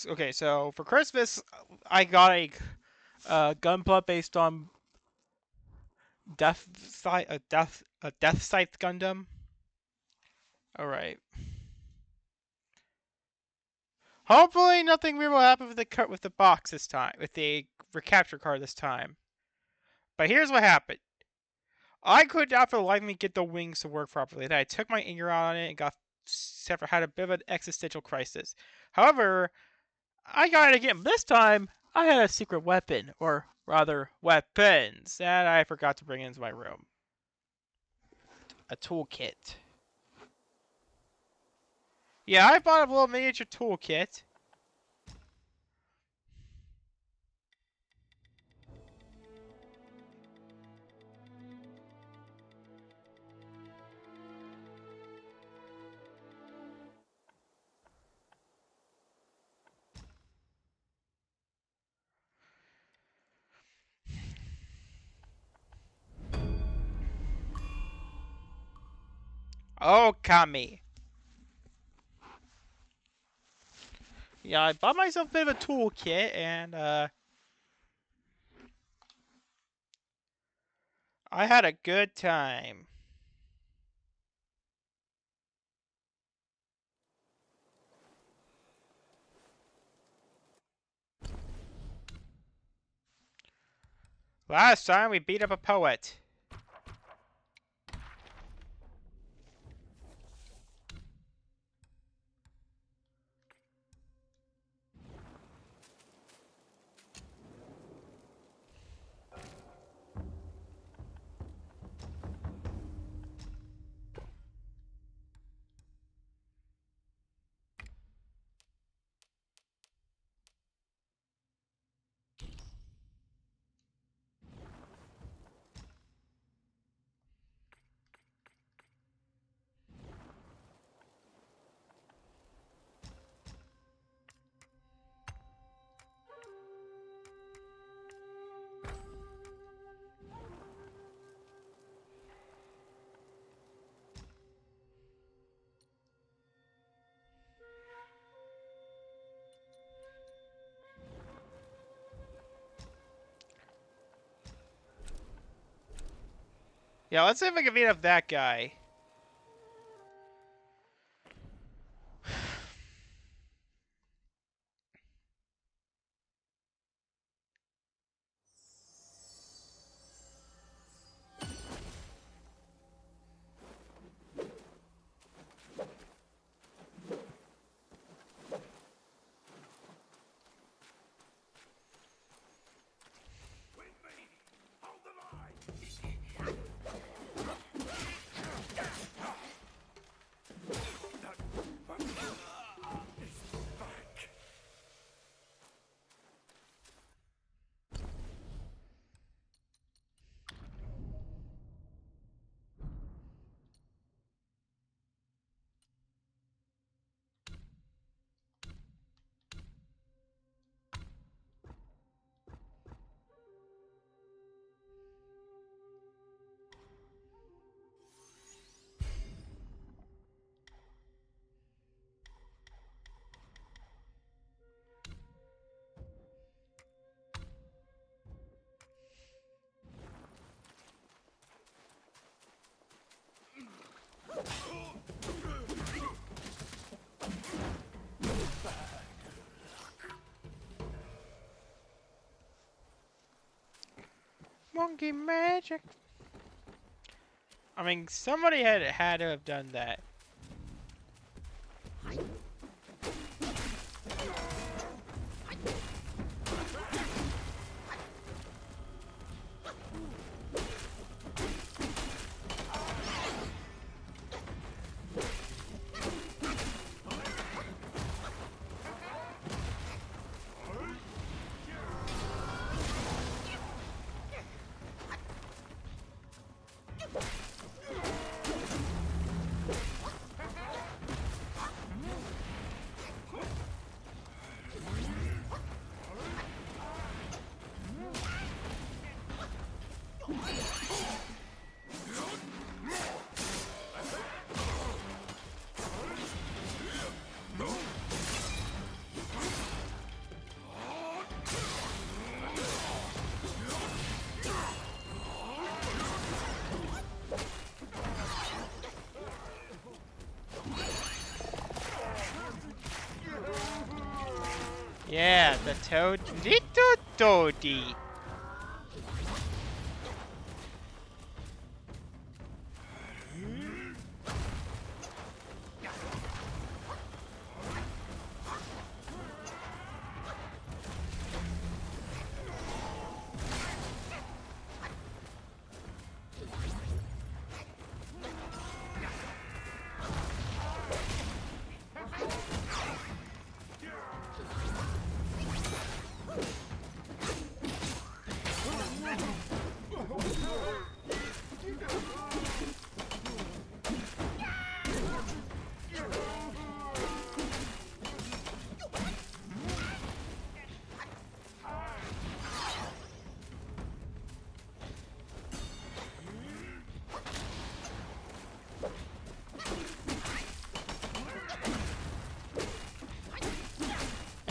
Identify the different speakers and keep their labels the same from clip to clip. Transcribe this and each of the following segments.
Speaker 1: Okay, so for Christmas, I got a gunpla based on Death Scythe Gundam. All right. Hopefully, nothing weird will happen with the box this time, with the recapture card this time. But here's what happened. I could not for the life of me get the wings to work properly. Then I took my anger out on it and had a bit of an existential crisis. However, I got it again. This time, I had a secret weapon, or rather, weapons, that I forgot to bring into my room. A toolkit. Yeah, I bought a little miniature toolkit. Oh, Kami. Yeah, I bought myself a bit of a toolkit, and I had a good time. Last time we beat up a poet. Yeah, let's see if I can beat up that guy. Monkey magic. I mean, somebody had to have done that. Yeah, the toad. Little toady.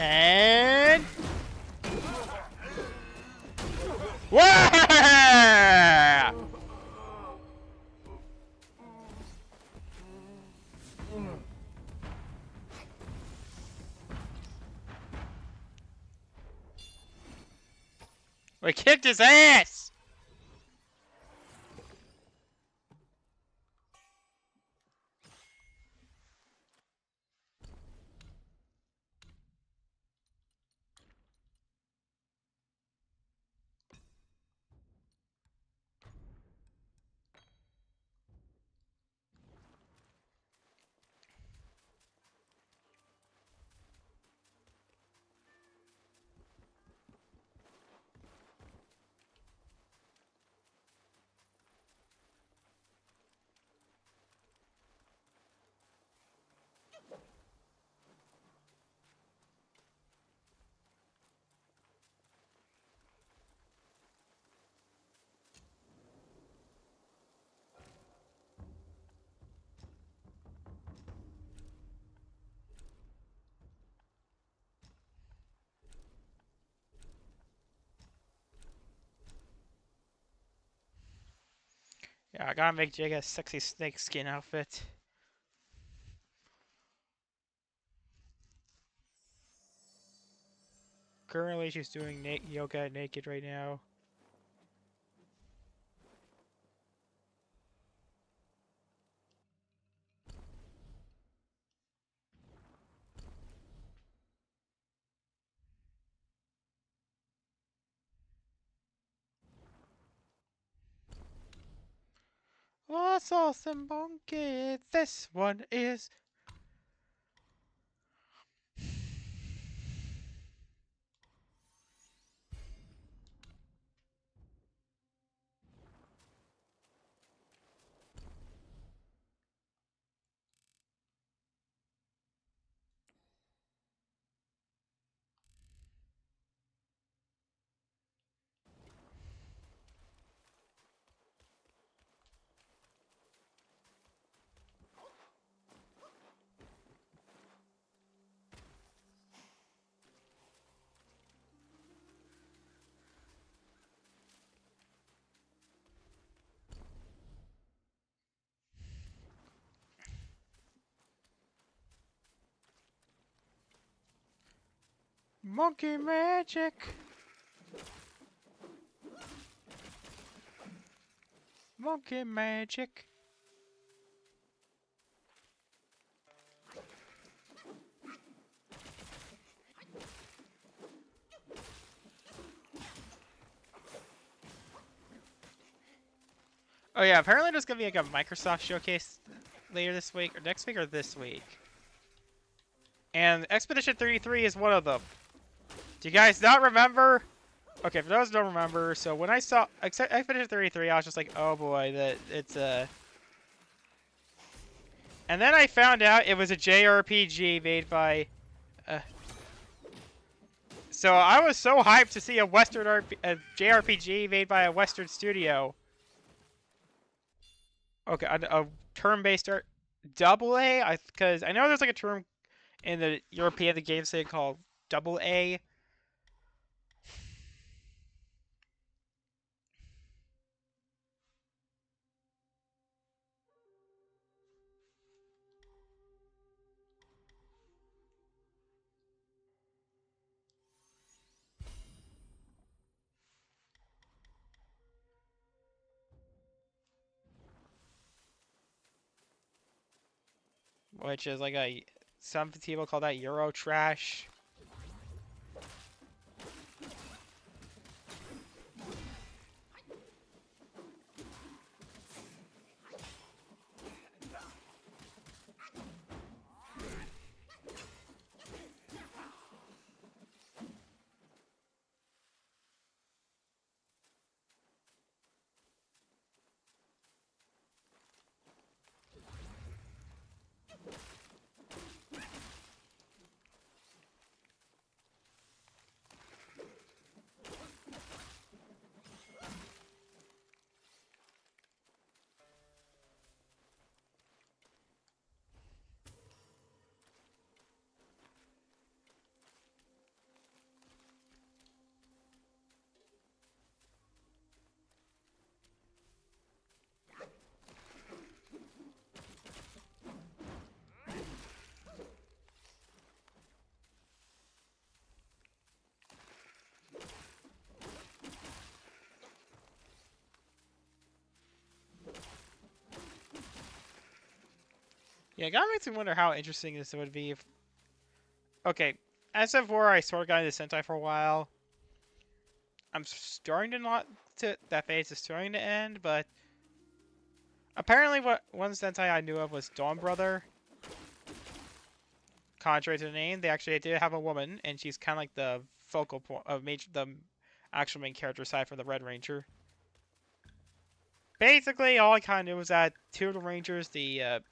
Speaker 1: And Wah! We kicked his ass! Yeah, I gotta make Jake a sexy snake skin outfit. Currently, she's doing yoga naked right now. What's awesome, monkey? This one is. Monkey magic! Monkey magic! Oh yeah, apparently there's gonna be like a Microsoft showcase later this week, or next week, or this week. And Expedition 33 is one of them. Do you guys not remember? Okay, for those who don't remember, so when I saw Expedition 33, I was just like, oh boy, that it's a... And then I found out it was a JRPG made by... So I was so hyped to see a a JRPG made by a Western studio. Okay, a turn-based art... Double A? Because I know there's like a term in the European the game say called Double A. which is like some people call that Euro trash. Yeah, it kind of makes me wonder how interesting this would be if... Okay, as of where I sort of got into Sentai for a while, I'm starting to not... that phase is starting to end, but... Apparently one Sentai I knew of was Dawn Brother. Contrary to the name, they actually did have a woman, and she's kind of like the focal point of the actual main character aside from the Red Ranger. Basically, all I kind of knew was that two of the Rangers, the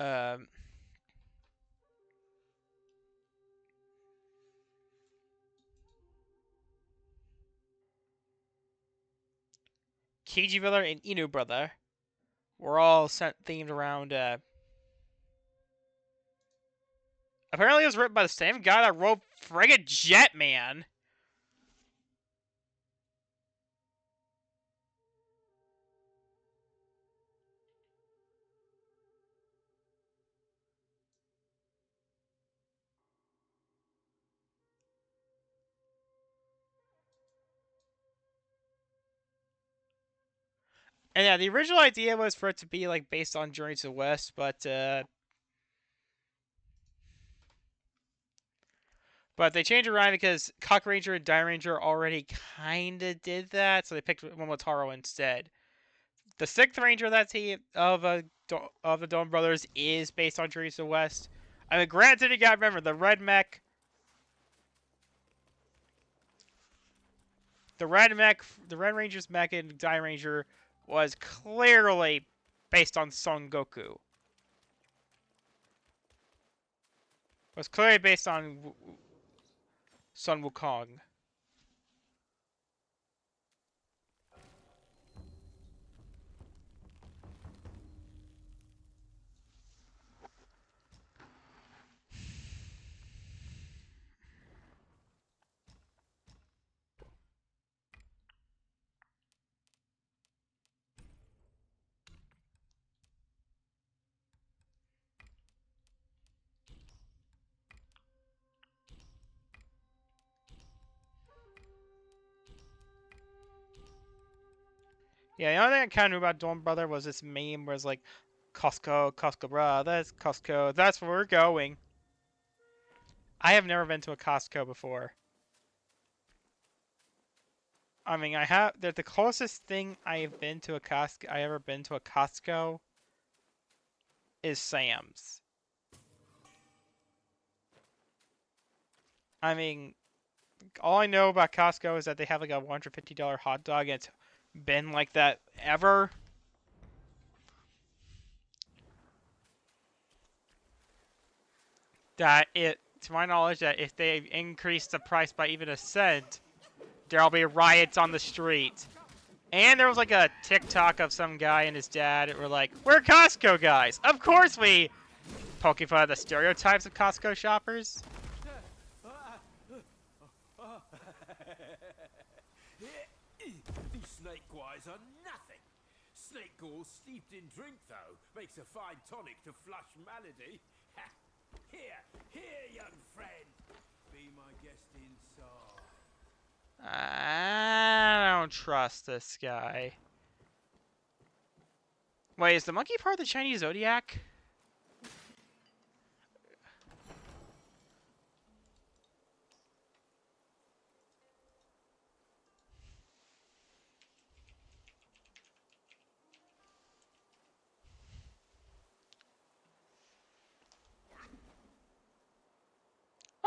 Speaker 1: um, Keiji Brother and Inu Brother were all themed around. Apparently, it was written by the same guy that wrote friggin' Jetman. And yeah, the original idea was for it to be like based on Journey to the West, but they changed it around because Cock Ranger and Die Ranger already kind of did that, so they picked Momotaro instead. The sixth Ranger that's of the Dome Brothers is based on Journey to the West. I mean, granted, you gotta remember the Red Ranger's mech in Die Ranger was clearly based on Son Goku. Was clearly based on Sun Wukong. Yeah, the only thing I kind of knew about Dawn Brother was this meme where it's like, Costco, Costco, bruh, that's Costco, that's where we're going. I have never been to a Costco before. I mean, I have. The closest thing I've been to a Costco, I ever been to a Costco, is Sam's. I mean, all I know about Costco is that they have like a $150 hot dog, and it's been like that ever. To my knowledge, that if they increase the price by even a cent, there'll be riots on the street. And there was like a TikTok of some guy and his dad that were like, "We're Costco guys. Of course we," poking fun at the stereotypes of Costco shoppers.
Speaker 2: These snake guys are nothing. Snake gall steeped in drink, though, makes a fine tonic to flush malady. Here, young friend. Be my guest inside.
Speaker 1: I don't trust this guy. Wait, is the monkey part of the Chinese zodiac?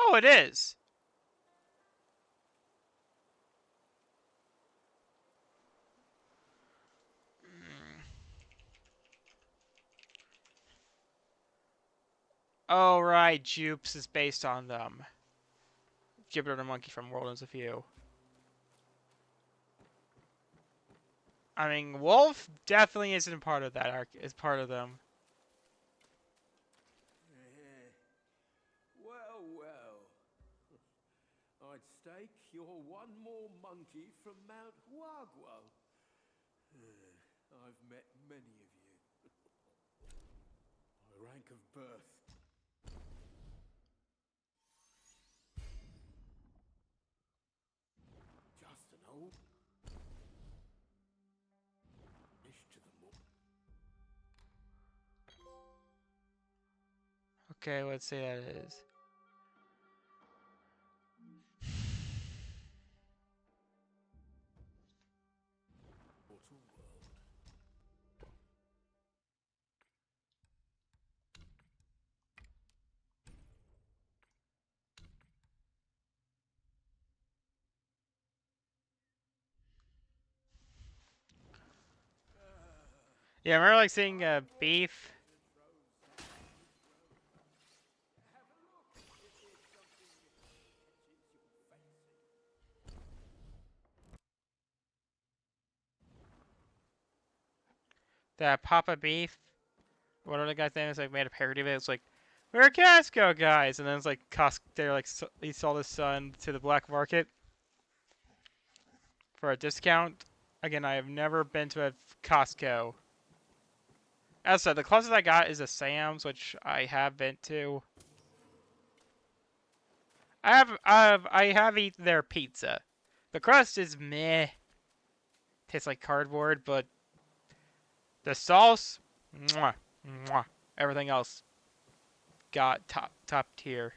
Speaker 1: Oh, it is. Oh, right. Jupes is based on them. Jupiter the monkey from World Ends with You. I mean, Wolf definitely isn't part of that arc. Is part of them.
Speaker 2: Well, well. I'd stake you're one more monkey from Mount Huaguo. I've met many of you. My rank of birth. Just an old wish to the moon.
Speaker 1: Okay, let's say that is. Yeah, I remember like seeing beef. That Papa Beef. Whatever the guy's name is, like made a parody of it. It's like, we're Casco guys, and then it's like they're like he sold his son to the black market for a discount. Again, I have never been to a Costco. As I said, the closest I got is a Sam's, which I have been to. I have eaten their pizza. The crust is meh. Tastes like cardboard, but the sauce, mwah, mwah. Everything else got top tier.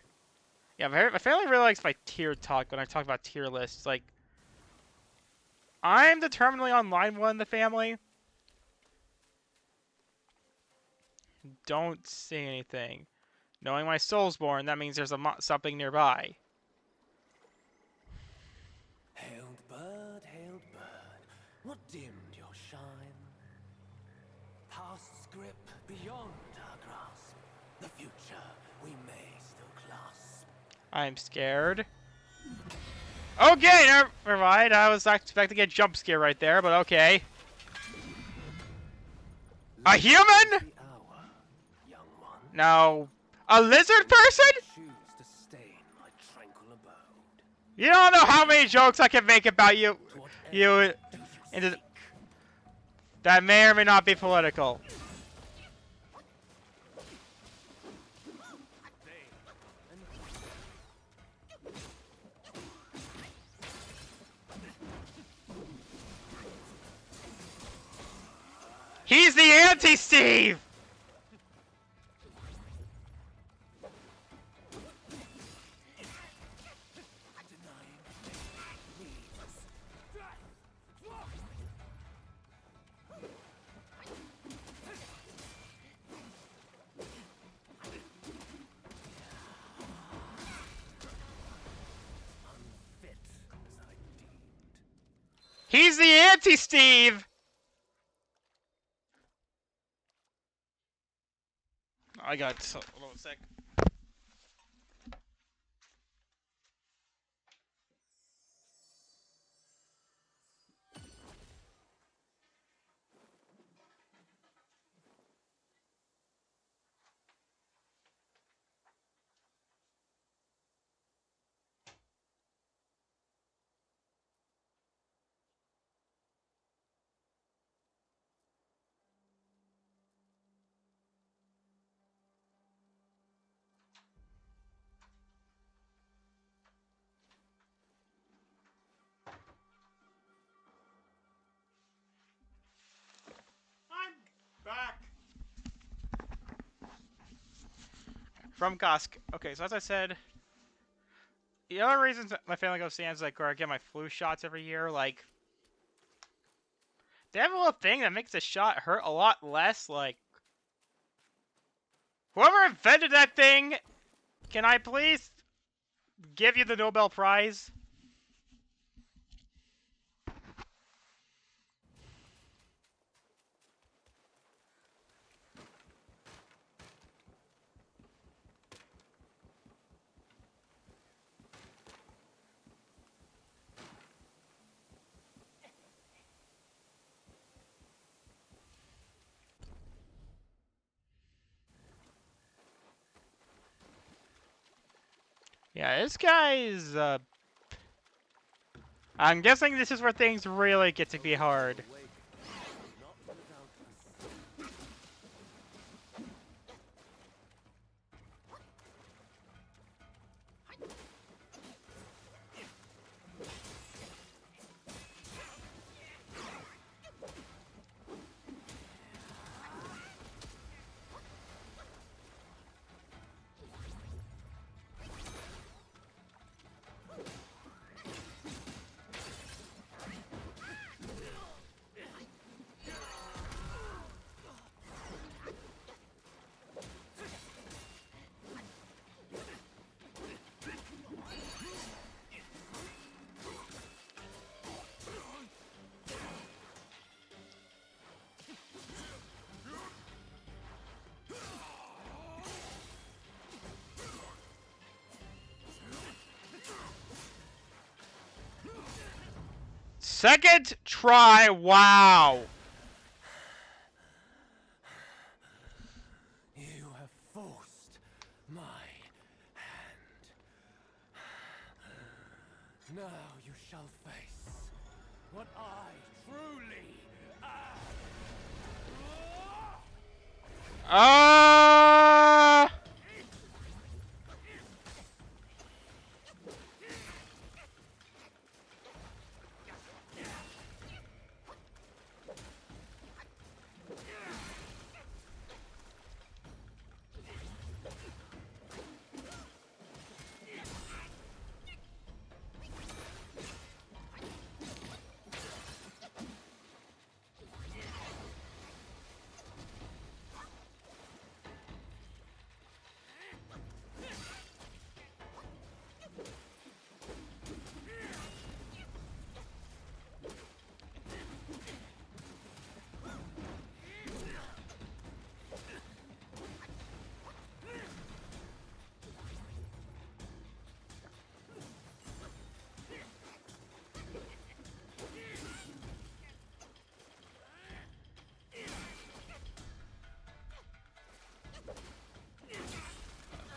Speaker 1: Yeah, my family really likes my tier talk when I talk about tier lists. Like, I'm determinedly on line one in the family. Don't see anything. Knowing my soul's born, that means there's something nearby.
Speaker 3: Hailed bird, what dimmed your shine? Past's grip beyond our grasp. The future we may still clasp.
Speaker 1: I'm scared. Okay, never mind. I was not expecting a jump scare right there, but okay. A human?
Speaker 3: Hour, young one.
Speaker 1: No. A lizard person?
Speaker 3: Choose to stain my tranquil abode.
Speaker 1: You don't know how many jokes I can make about you. That may or may not be political. He's the anti-Steve! He's the anti-Steve! I got a little sick. from Gosk. Okay, so as I said, the other reasons my family goes to Sam's like, or I get my flu shots every year, like, they have a little thing that makes the shot hurt a lot less. Like, whoever invented that thing, can I please give you the Nobel Prize? Yeah, this guy's, I'm guessing this is where things really get to be hard.
Speaker 3: Not without us.
Speaker 1: Second try, wow!
Speaker 3: You have forced my hand. Now you shall face what I truly am.
Speaker 1: Uh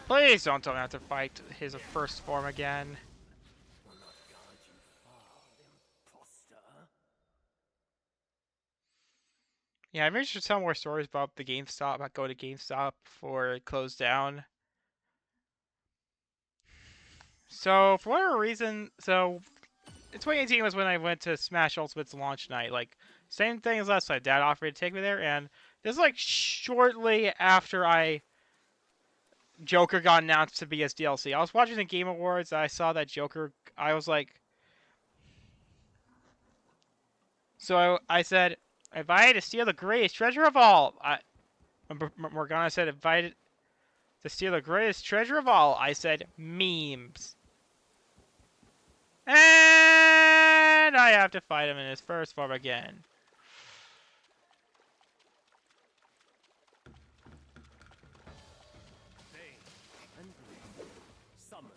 Speaker 1: Please don't tell me I have to fight his first form again.
Speaker 3: Will not guard you far, imposter.
Speaker 1: Yeah, maybe I should tell more stories about the GameStop, about going to GameStop before it closed down. So, for whatever reason, in 2018 was when I went to Smash Ultimate's launch night. Like, same thing as last time. Dad offered to take me there, and this is like shortly after Joker got announced to be as DLC. I was watching the Game Awards, I saw that Joker, I was like... So I said, if I had to steal the greatest treasure of all, Morgana said, if I had to steal the greatest treasure of all, I said, memes. And I have to fight him in his first form again.
Speaker 3: Bane and Blade. Summon.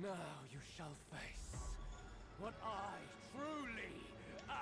Speaker 3: Now you shall face what I truly am.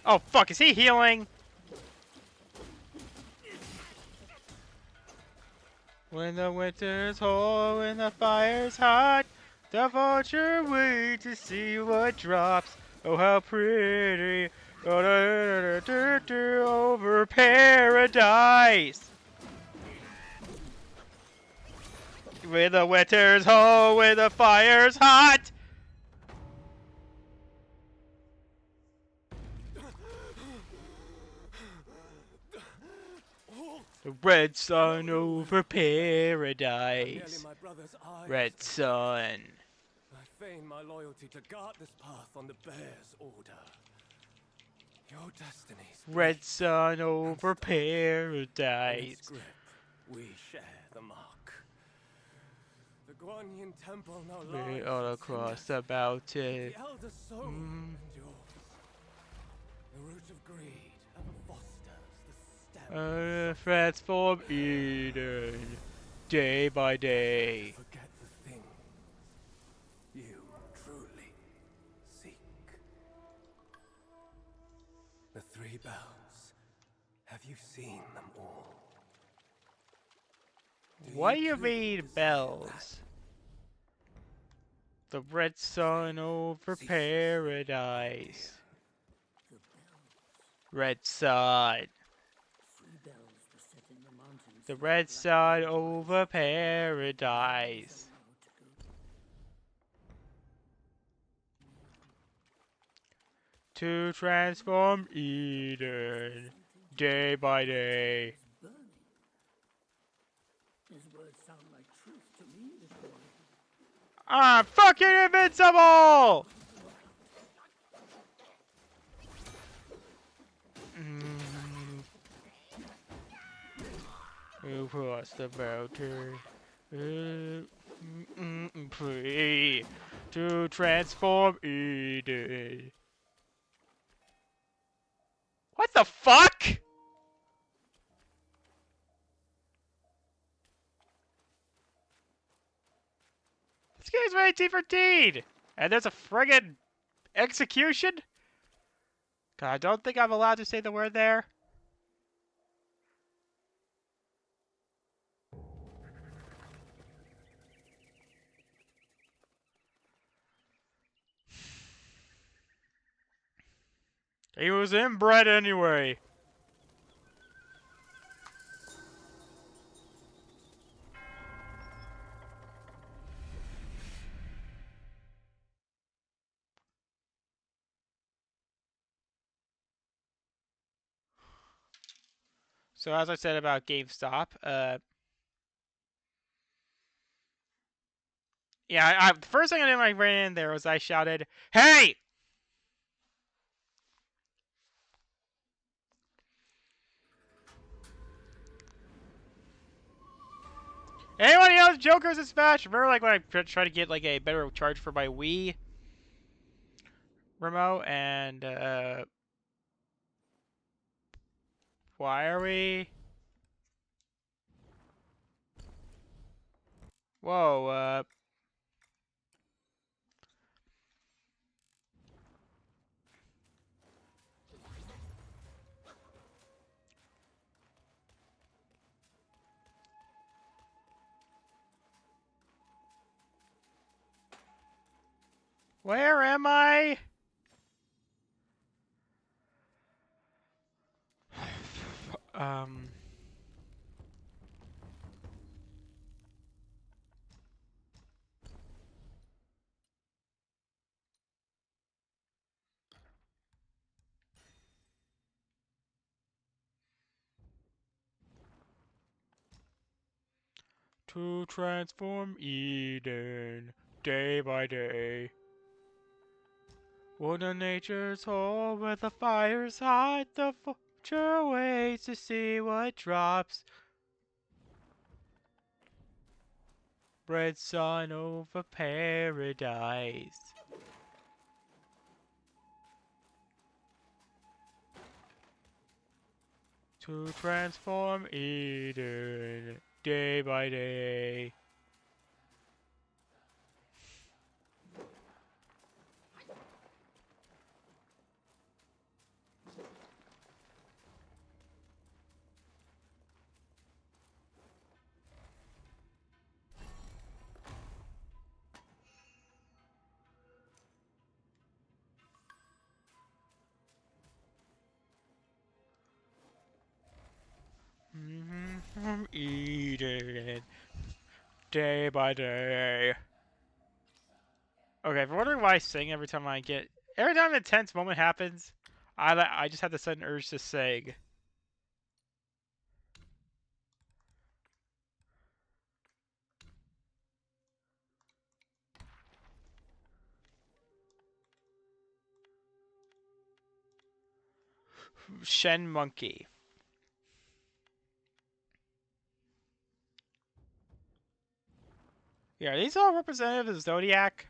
Speaker 1: Oh fuck, is he healing? When the winter's cold, when the fire's hot, the vulture waits to see what drops. Oh, how pretty. Over paradise. When the winter's cold, when the fire's hot. The red sun over paradise.
Speaker 3: My brother's eyes.
Speaker 1: Red sun.
Speaker 3: I feign my loyalty to guard this path on the bear's order. Your destinies.
Speaker 1: Red sun over
Speaker 3: In its
Speaker 1: paradise.
Speaker 3: grip, we share the mark. The Guanyin temple now
Speaker 1: We're
Speaker 3: lies
Speaker 1: all
Speaker 3: in
Speaker 1: across
Speaker 3: cinders.
Speaker 1: the mountain.
Speaker 3: The elder soul endures. The root of greed ever fosters the stem.
Speaker 1: Transform Eden, day by day.
Speaker 3: Forget the thing you truly seek. The three bells. Have you seen them all?
Speaker 1: What do you
Speaker 3: truly
Speaker 1: mean
Speaker 3: desire
Speaker 1: bells? The red sun over paradise. Red sun. The red sun over paradise. To transform Eden, day by day. I'm fucking invincible! Across the mountain. Free to transform Eden. What the fuck? This game's rated T for teen! And there's a friggin' execution? God, I don't think I'm allowed to say the word there. He was inbred anyway. So as I said about GameStop, yeah, the first thing I did when I ran in there was I shouted, "Hey!" Anyone else Jokers in Smash? Remember like when I tried to get like a better charge for my Wii remote and why are we? Whoa, where am I? To transform Eden day by day. Wooden nature's hole where the fires hide, the vulture waits to see what drops. Red sun over paradise. To transform Eden day by day. Eden day by day. Okay, if you're wondering why I sing every time every time a tense moment happens, I just have the sudden urge to sing. Shen Monkey. Yeah, are these all representative of Zodiac?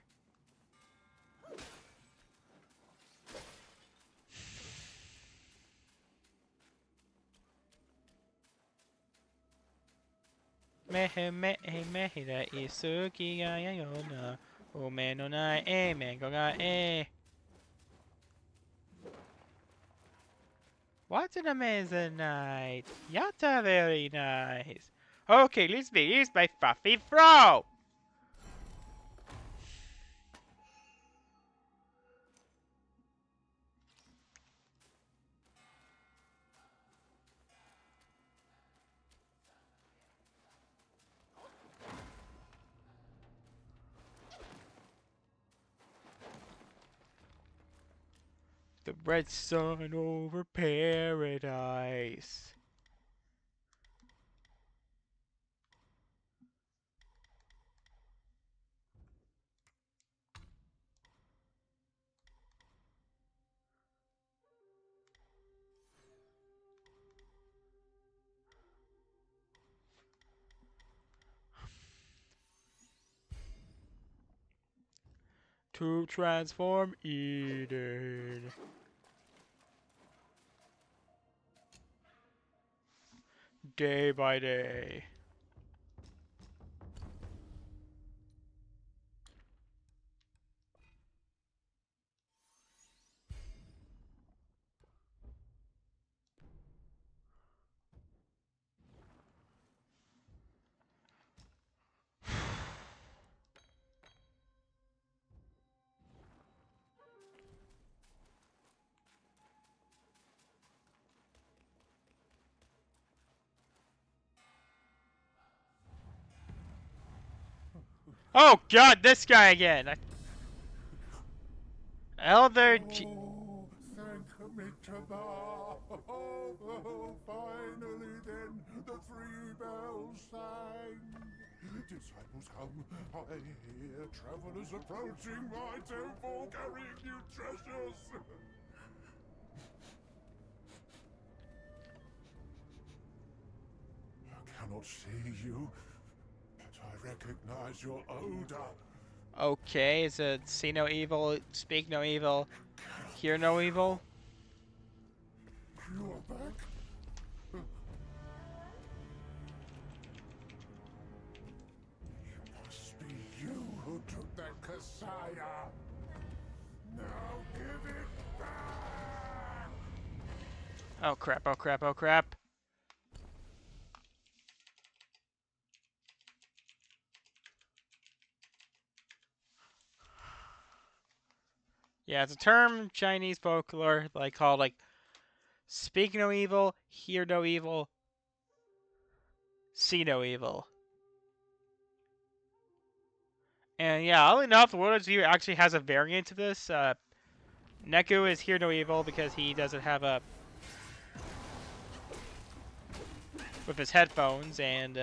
Speaker 1: Mehe mehe mehe da isuki ga yayona. Ume no nai e mango ga e. What an amazing night. Yatta very nice. Okay, let's be used by Fluffy Fro. The red sun over paradise. To transform Eden. Day by day. Oh god, this guy again! Elder G.
Speaker 3: Oh, thank me to oh, finally then the three bells sang. Disciples come, I hear travelers approaching my temple carrying new treasures. I cannot see you, but I recognize your odor.
Speaker 1: Okay, is it see no evil, speak no evil, hear no evil?
Speaker 3: You are back? It must be you who took that Kasaya. Now give it back!
Speaker 1: Oh crap, oh crap, oh crap. Yeah, it's a term Chinese folklore like called like speak no evil, hear no evil, see no evil. And yeah, oddly enough, the World View actually has a variant of this. Neku is hear no evil because he doesn't have a with his headphones, and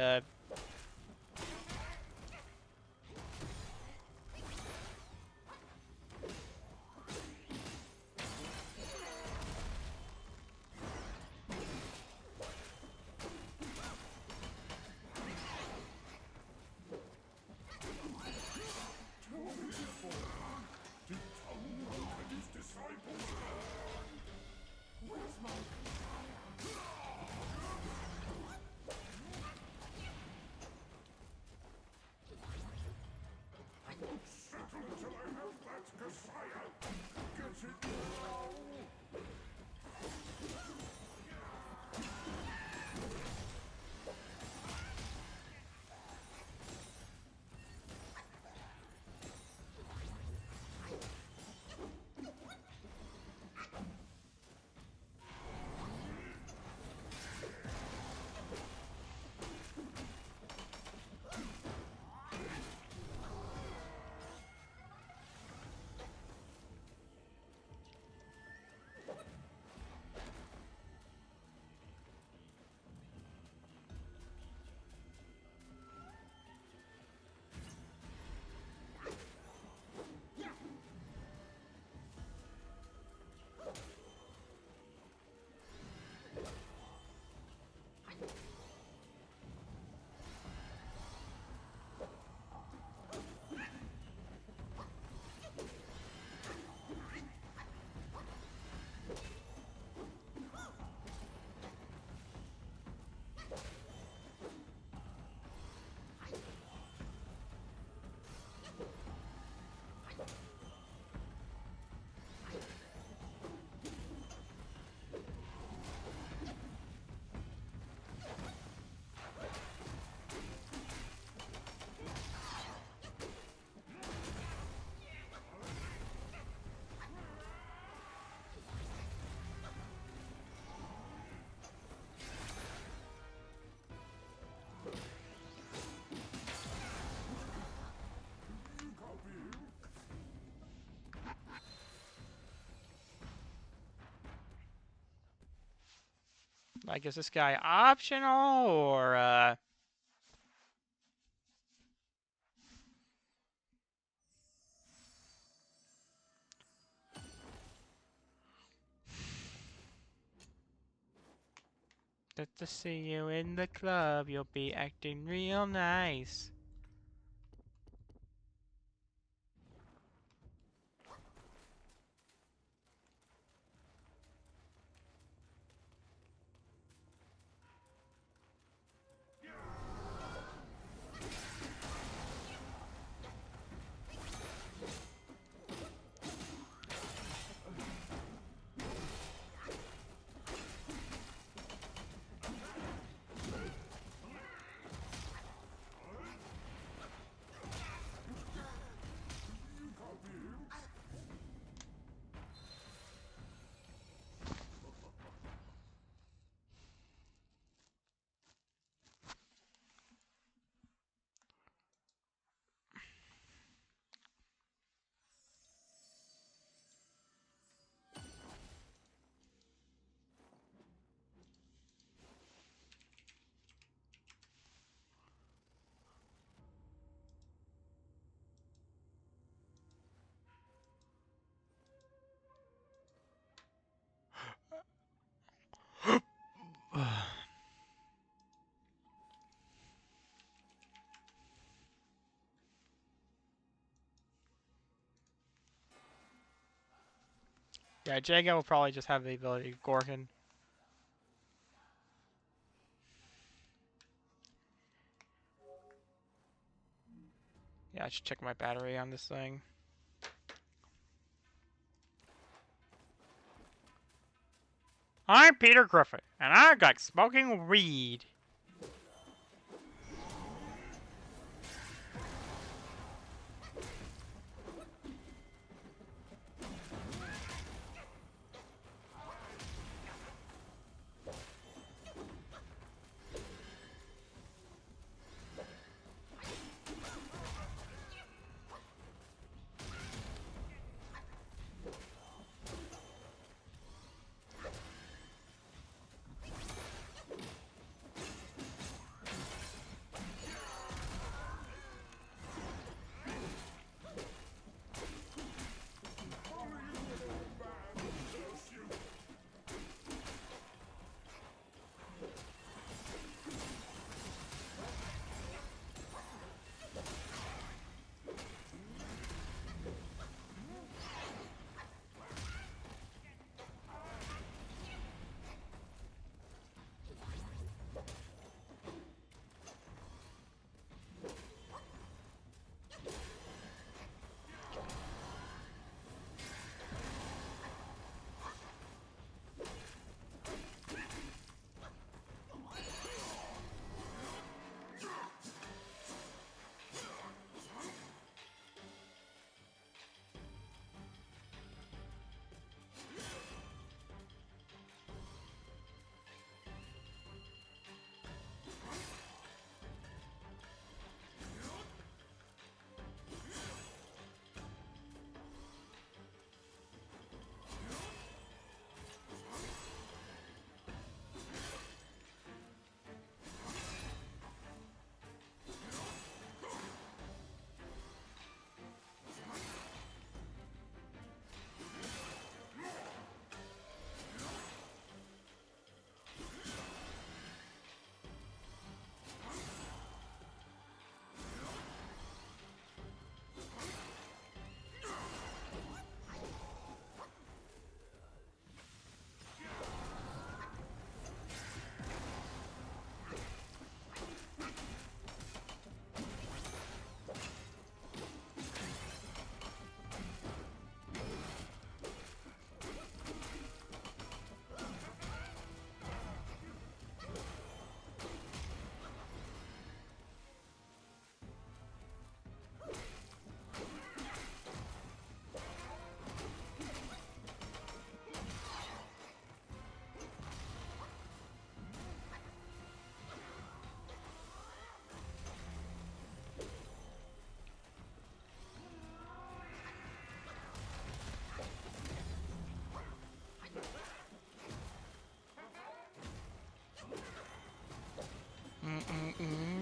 Speaker 1: Like, is this guy optional or Good to see you in the club. You'll be acting real nice. Yeah, Jago will probably just have the ability to Gorgon. Yeah, I should check my battery on this thing. I'm Peter Griffin, and I got smoking weed.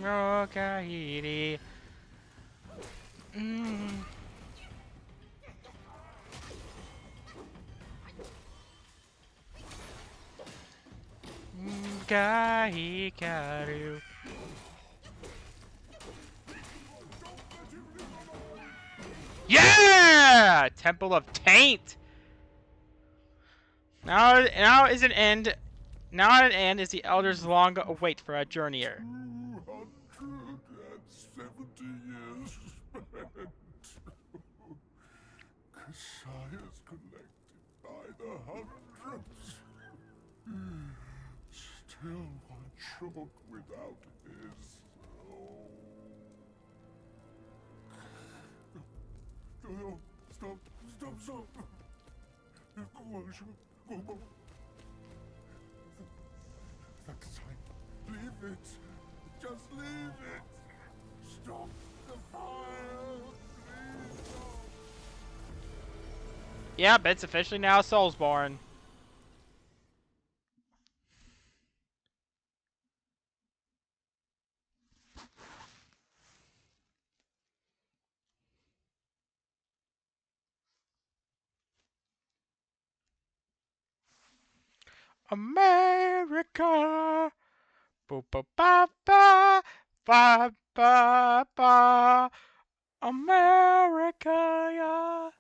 Speaker 1: Oh, Kairi. Mm. Kaikaru. Yeah! Temple of Taint! Now is an end. Now at an end is the elders long await for a journeyer.
Speaker 3: 270 years spent. Sires collected by the hundreds. Still one short without his. Oh. No, stop. Go. That sign. Leave it. Just leave it. Stop the fire. Please stop.
Speaker 1: Yep, it's officially now Soulsborne. America. Ba ba ba ba ba ba ba. America, yeah.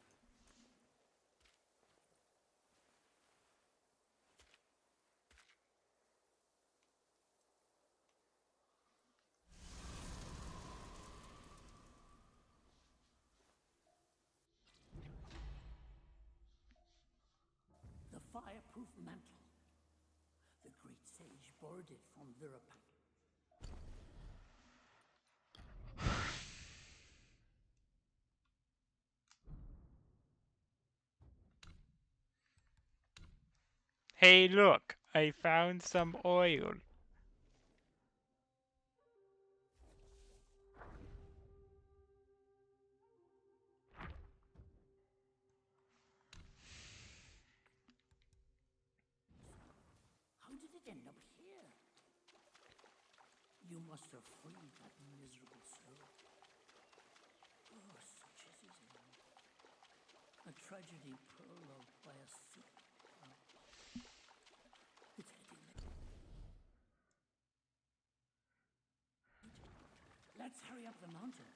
Speaker 4: The fireproof mantle. The great sage borrowed it from Virapak.
Speaker 1: Hey, look, I found some oil.
Speaker 4: How did it end up here? You must have freed that miserable soul. Oh, such is his end. A tragedy prologued by a sick heart. It's getting late. Let's hurry up the mountain.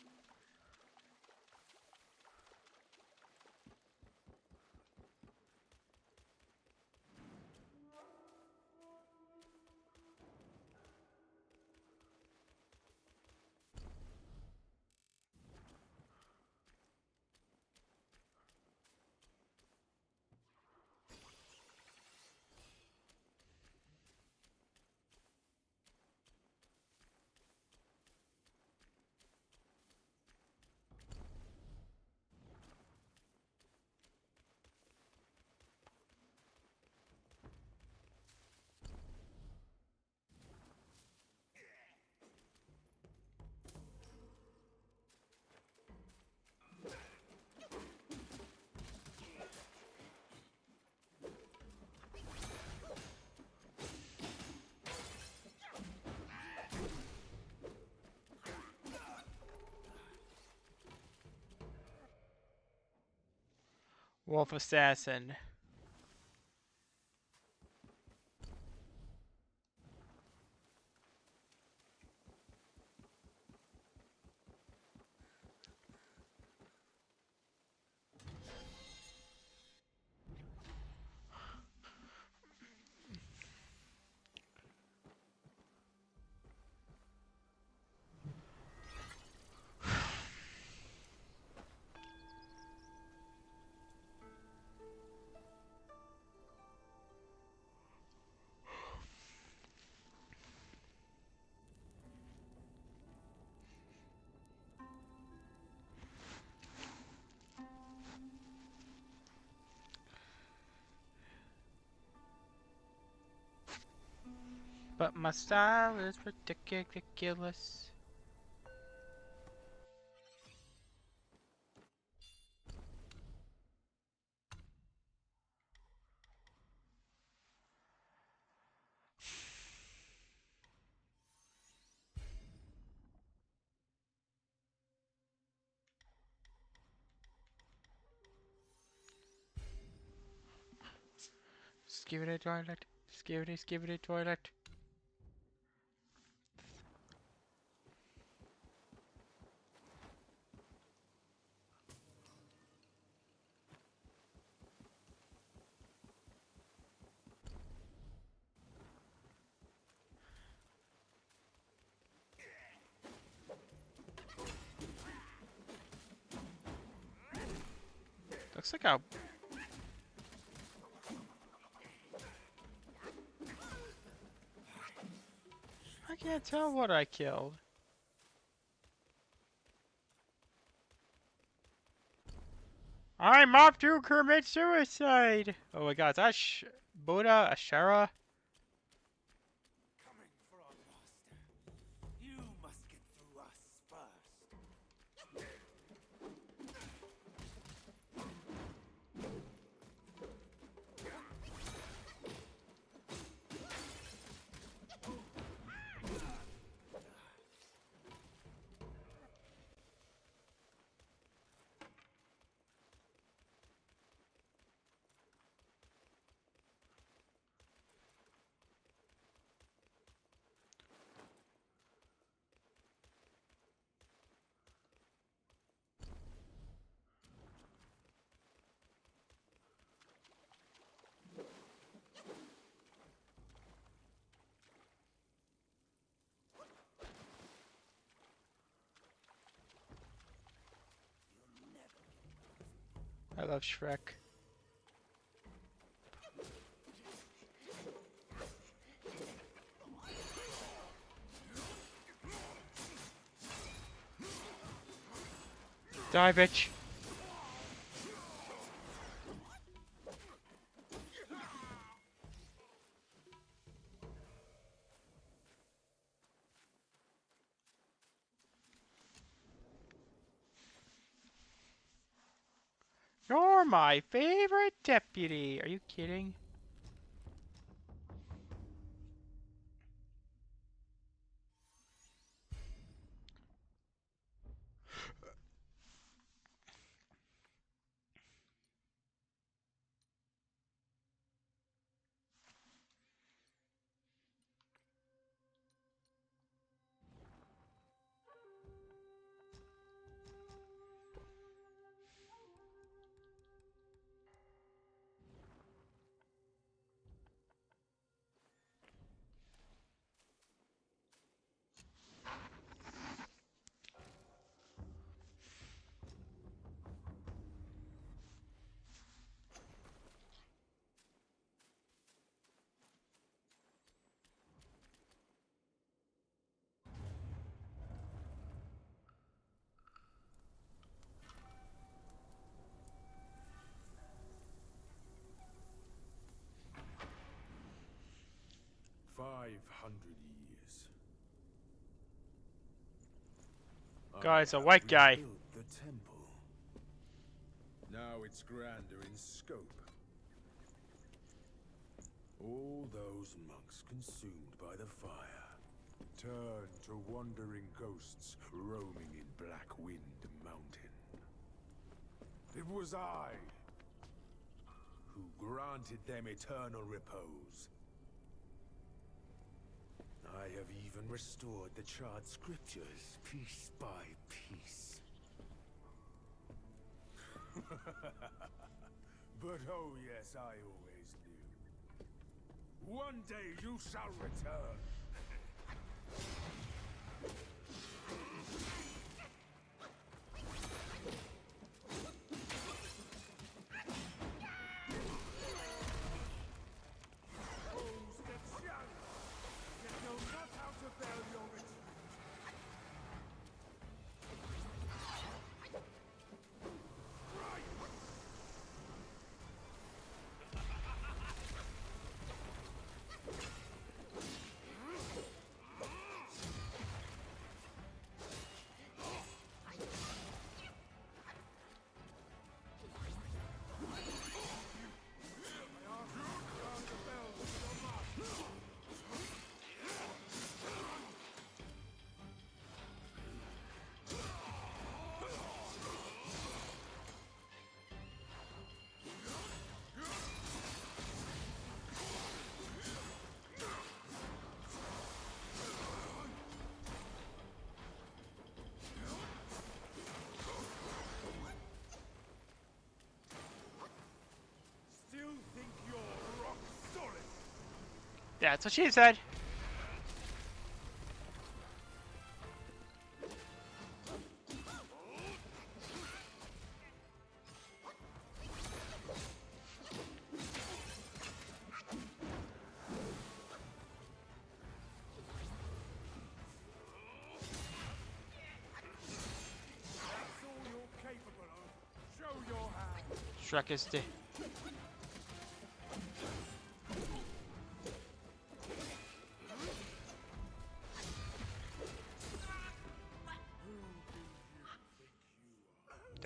Speaker 1: Wolf Assassin. But my style is ridiculous. Skibidi toilet. Skibidi toilet. Looks like a... I can't tell what I killed. I'm off to commit suicide! Oh my god, is that Buddha? Ashara?
Speaker 2: Coming for our master. You must get through us first.
Speaker 1: I love Shrek. Die, bitch. You're my favorite deputy. Are you kidding?
Speaker 2: Years.
Speaker 1: God, it's a white guy.
Speaker 2: Rebuilt the temple. Now it's grander in scope. All those monks consumed by the fire
Speaker 3: Turn to wandering ghosts roaming in Black Wind Mountain. It was I
Speaker 2: who granted them eternal repose. I have even restored the charred scriptures piece by piece. But oh yes, I always knew. One day you shall return.
Speaker 1: That's what she said.
Speaker 2: That's all you're capable of. Show your hand.
Speaker 1: Shrek is dead.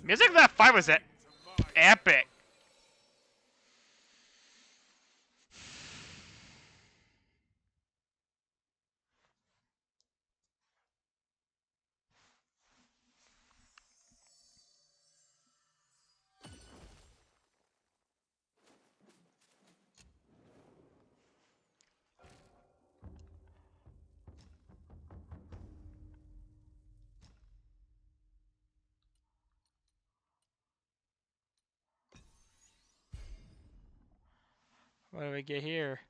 Speaker 1: The music of that fight was epic. What do we get here?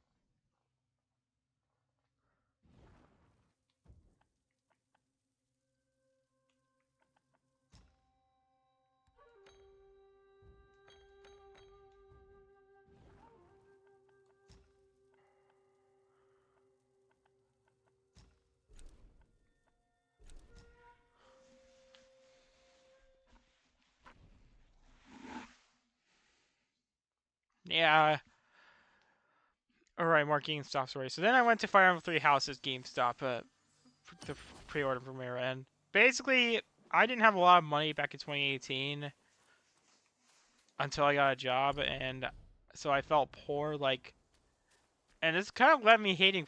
Speaker 1: Yeah. Alright, more GameStop stories. So then I went to Fire Emblem Three Houses GameStop to pre-order from there, and basically I didn't have a lot of money back in 2018 until I got a job, and so I felt poor. Like, and this kind of led me hating.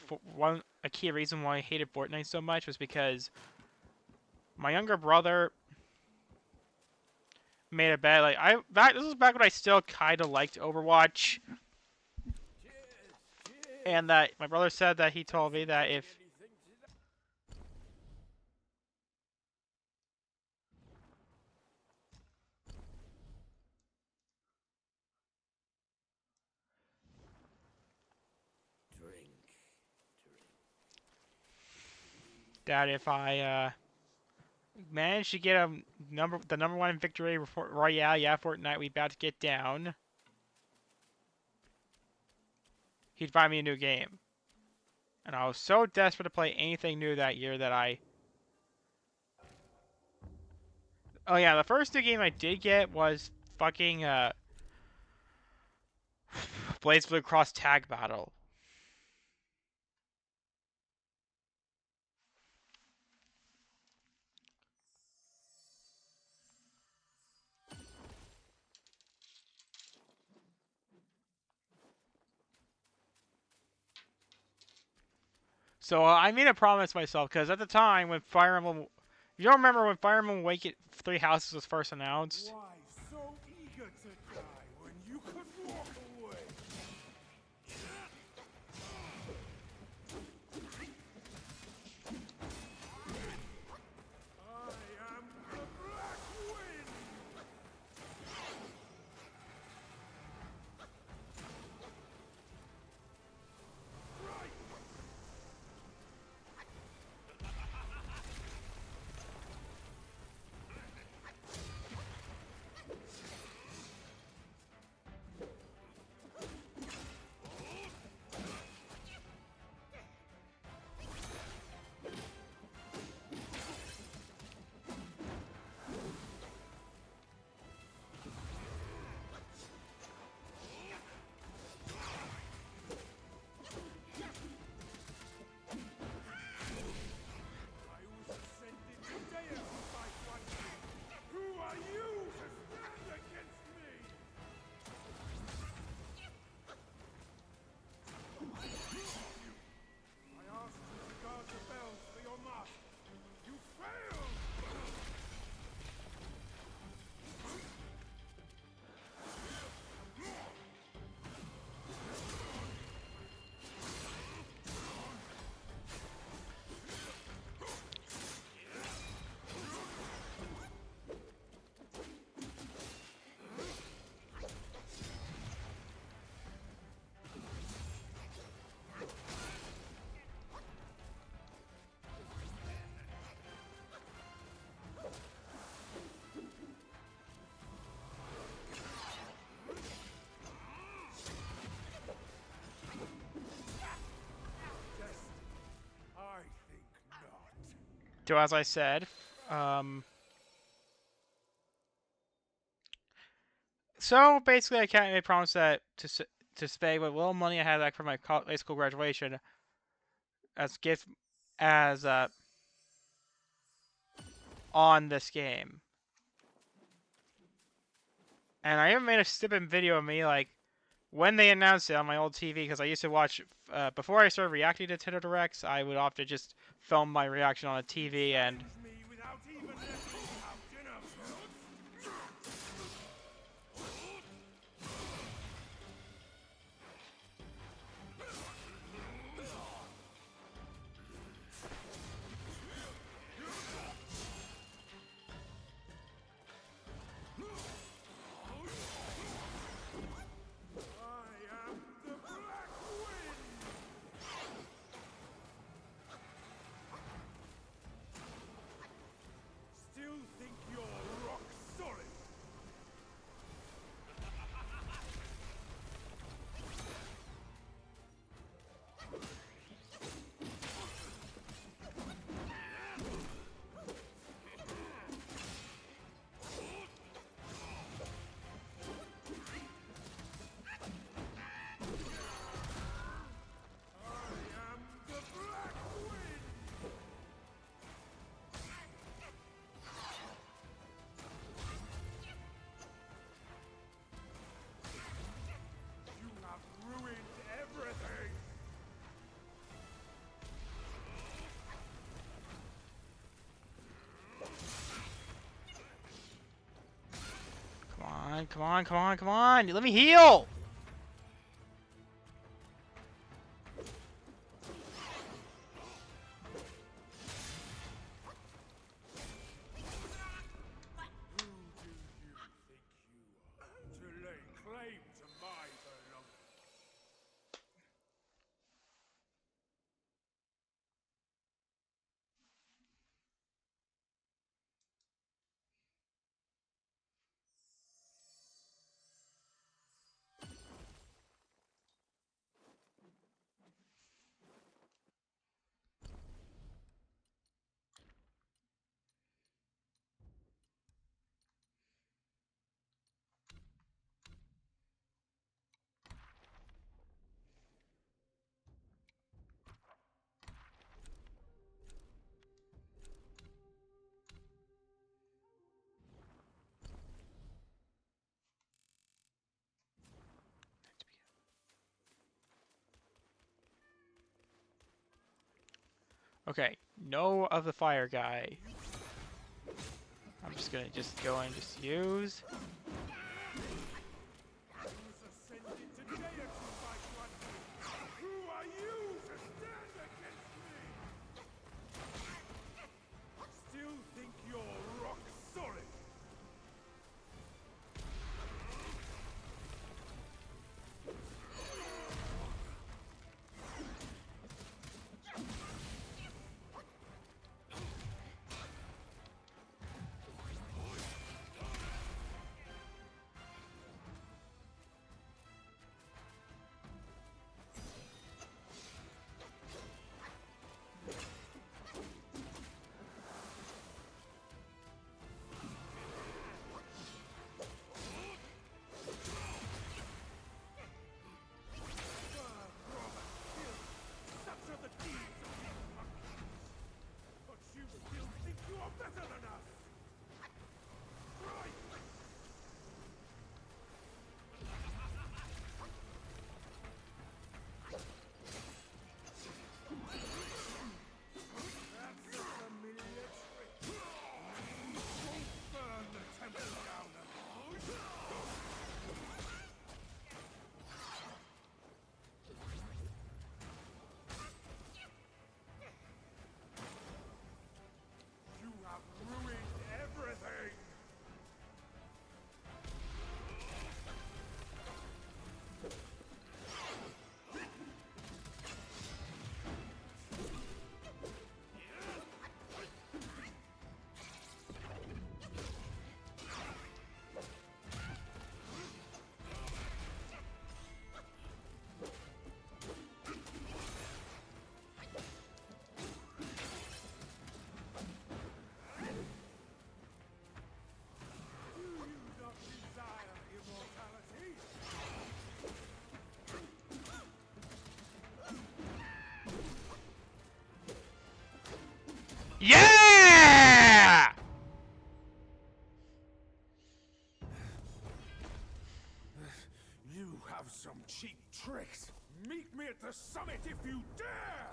Speaker 1: A key reason why I hated Fortnite so much was because my younger brother made a bet. Like this was back when I still kind of liked Overwatch,
Speaker 2: Cheers. Cheers.
Speaker 1: and that my brother said that he told me that if
Speaker 2: Anything to that? Drink.
Speaker 1: that if I managed to get the number one victory royale, yeah, Fortnite, we about to get down, he'd buy me a new game. And I was so desperate to play anything new that year that I... Oh yeah, the first new game I did get was fucking Blaze Blue Cross Tag Battle. So I made a promise to myself, because at the time when Fire Emblem... You don't remember when Fire Emblem Awakened Three Houses was first announced?
Speaker 2: Why so eager to die when you could walk away? I am the Black Wind.
Speaker 1: So as I said, um, so basically I can't make promise that to spend what little money I had like for my high school graduation as gift as on this game. And I even made a stupid video of me like when they announced it on my old TV because I used to watch before I started reacting to Nintendo Directs. I would often just film my reaction on a TV and
Speaker 2: Me without even letting me out, you know. I am the Black Wind. Still think you're rock solid? I am the Black Wind. You have ruined everything.
Speaker 1: come on, come on, come on, come on, let me heal.
Speaker 2: Who do you think you are to lay claim to my belongings?
Speaker 1: Okay, no of the fire guy. I'm just gonna go and just use.
Speaker 2: Who's ascended to deity, my one? Who are you to stand against me? Still think you're rock solid?
Speaker 3: cheap tricks! Meet me at the summit if you dare!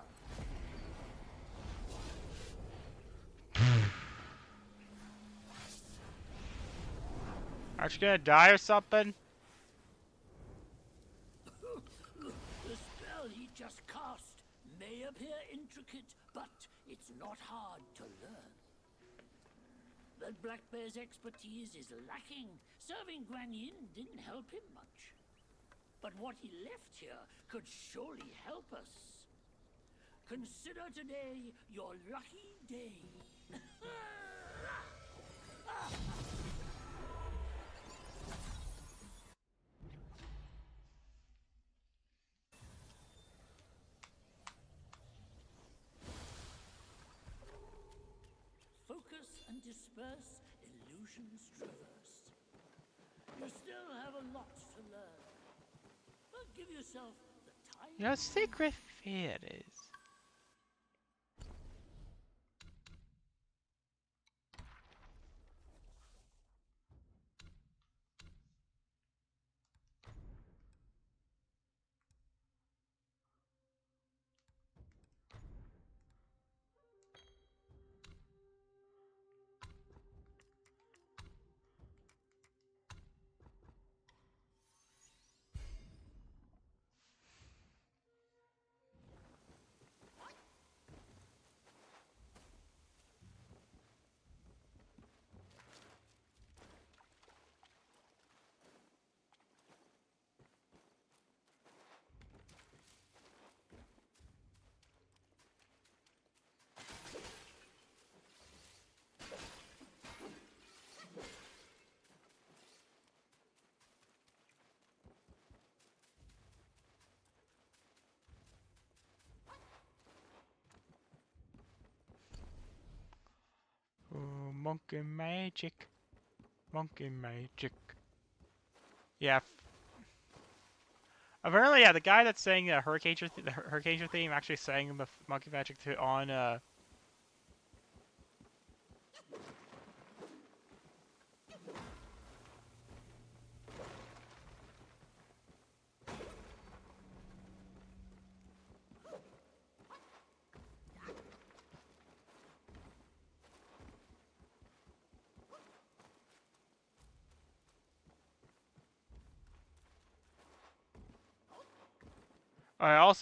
Speaker 1: Aren't you gonna die or something?
Speaker 4: The spell he just cast may appear intricate, but it's not hard to learn. But Black Bear's expertise is lacking. Serving Guan Yin didn't help him much. But what he left here could surely help us. Consider today your lucky day. Focus and disperse, illusions traverse. You still have a lot to learn. But give yourself the time.
Speaker 1: Your secret fear is. Oh, monkey magic. Monkey magic. Yeah. Apparently, yeah, the guy that's saying the Hurricane theme actually sang the monkey magic on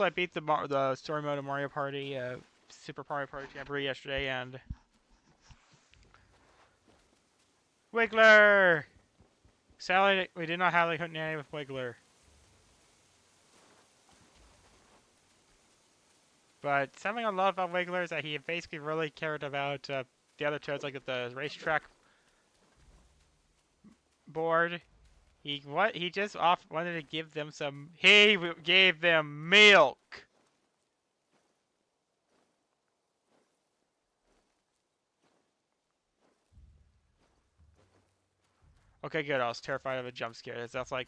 Speaker 1: I beat the story mode of Mario Party, Super Mario Party Jamboree yesterday, and Wiggler. Sadly, we did not have like any with Wiggler, but something I love about Wiggler is that he basically really cared about the other toads, like at the racetrack board. He just wanted to give them some. He gave them milk. Okay, good. I was terrified of a jump scare. That's like.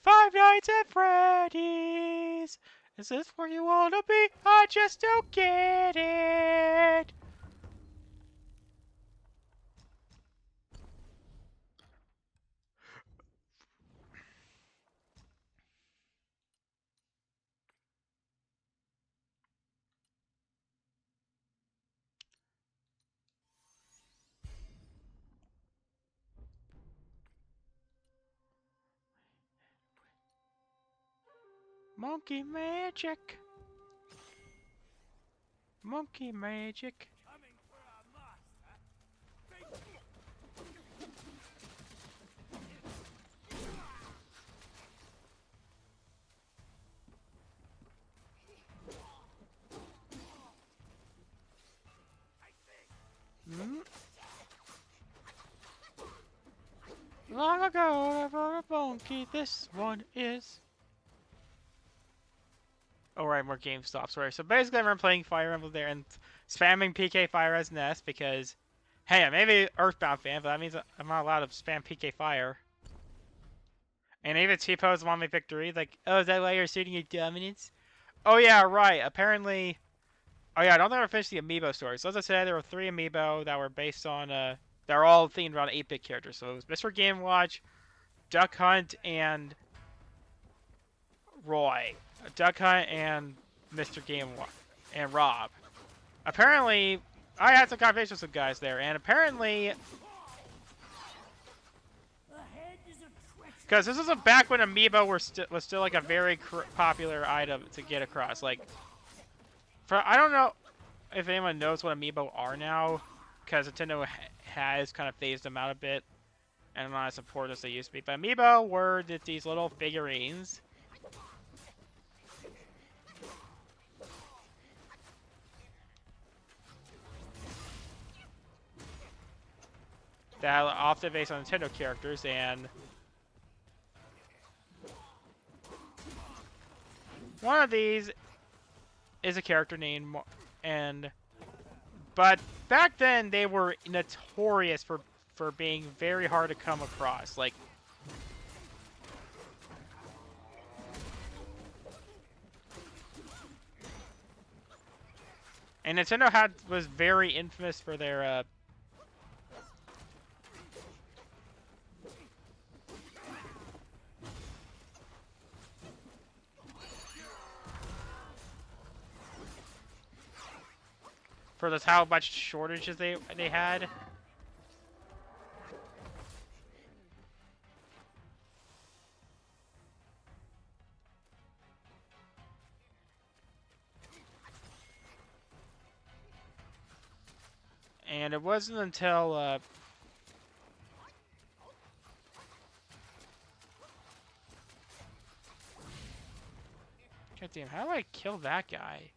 Speaker 1: Five Nights at Freddy's. Is this where you wanna be? I just don't get it. Monkey magic. Monkey magic.
Speaker 2: Coming for our master.
Speaker 1: Long ago, for a monkey, this one is. Oh right, more GameStop. Sorry. So basically, I remember playing Fire Emblem there and spamming PK Fire as Nest because Hey, I may be Earthbound fan, but that means I'm not allowed to spam PK Fire. And even T-Pose won me victory. Like, oh, is that why you're asserting your dominance? Oh yeah, right. Apparently, oh yeah, I don't think I finished the amiibo story. So as I said, there were 3 amiibo that were based on they're all themed around 8-bit characters. So it was Mr. Game Watch, Duck Hunt, and Roy. Duck Hunt and Mr. Game Watch and Rob. Apparently, I had some conversations with some guys there, and apparently,
Speaker 4: Ahead is a treacherous
Speaker 1: because this is back when amiibo was still like a very popular item to get across. Like, I don't know if anyone knows what amiibo are now, because Nintendo has kind of phased them out a bit, and not as important as they used to be. But amiibo were these little figurines that are often based on Nintendo characters, and one of these is a character named but back then they were notorious for being very hard to come across. Like, and Nintendo was very infamous for their for this how much shortages they had. And it wasn't until God damn, how do I kill that guy?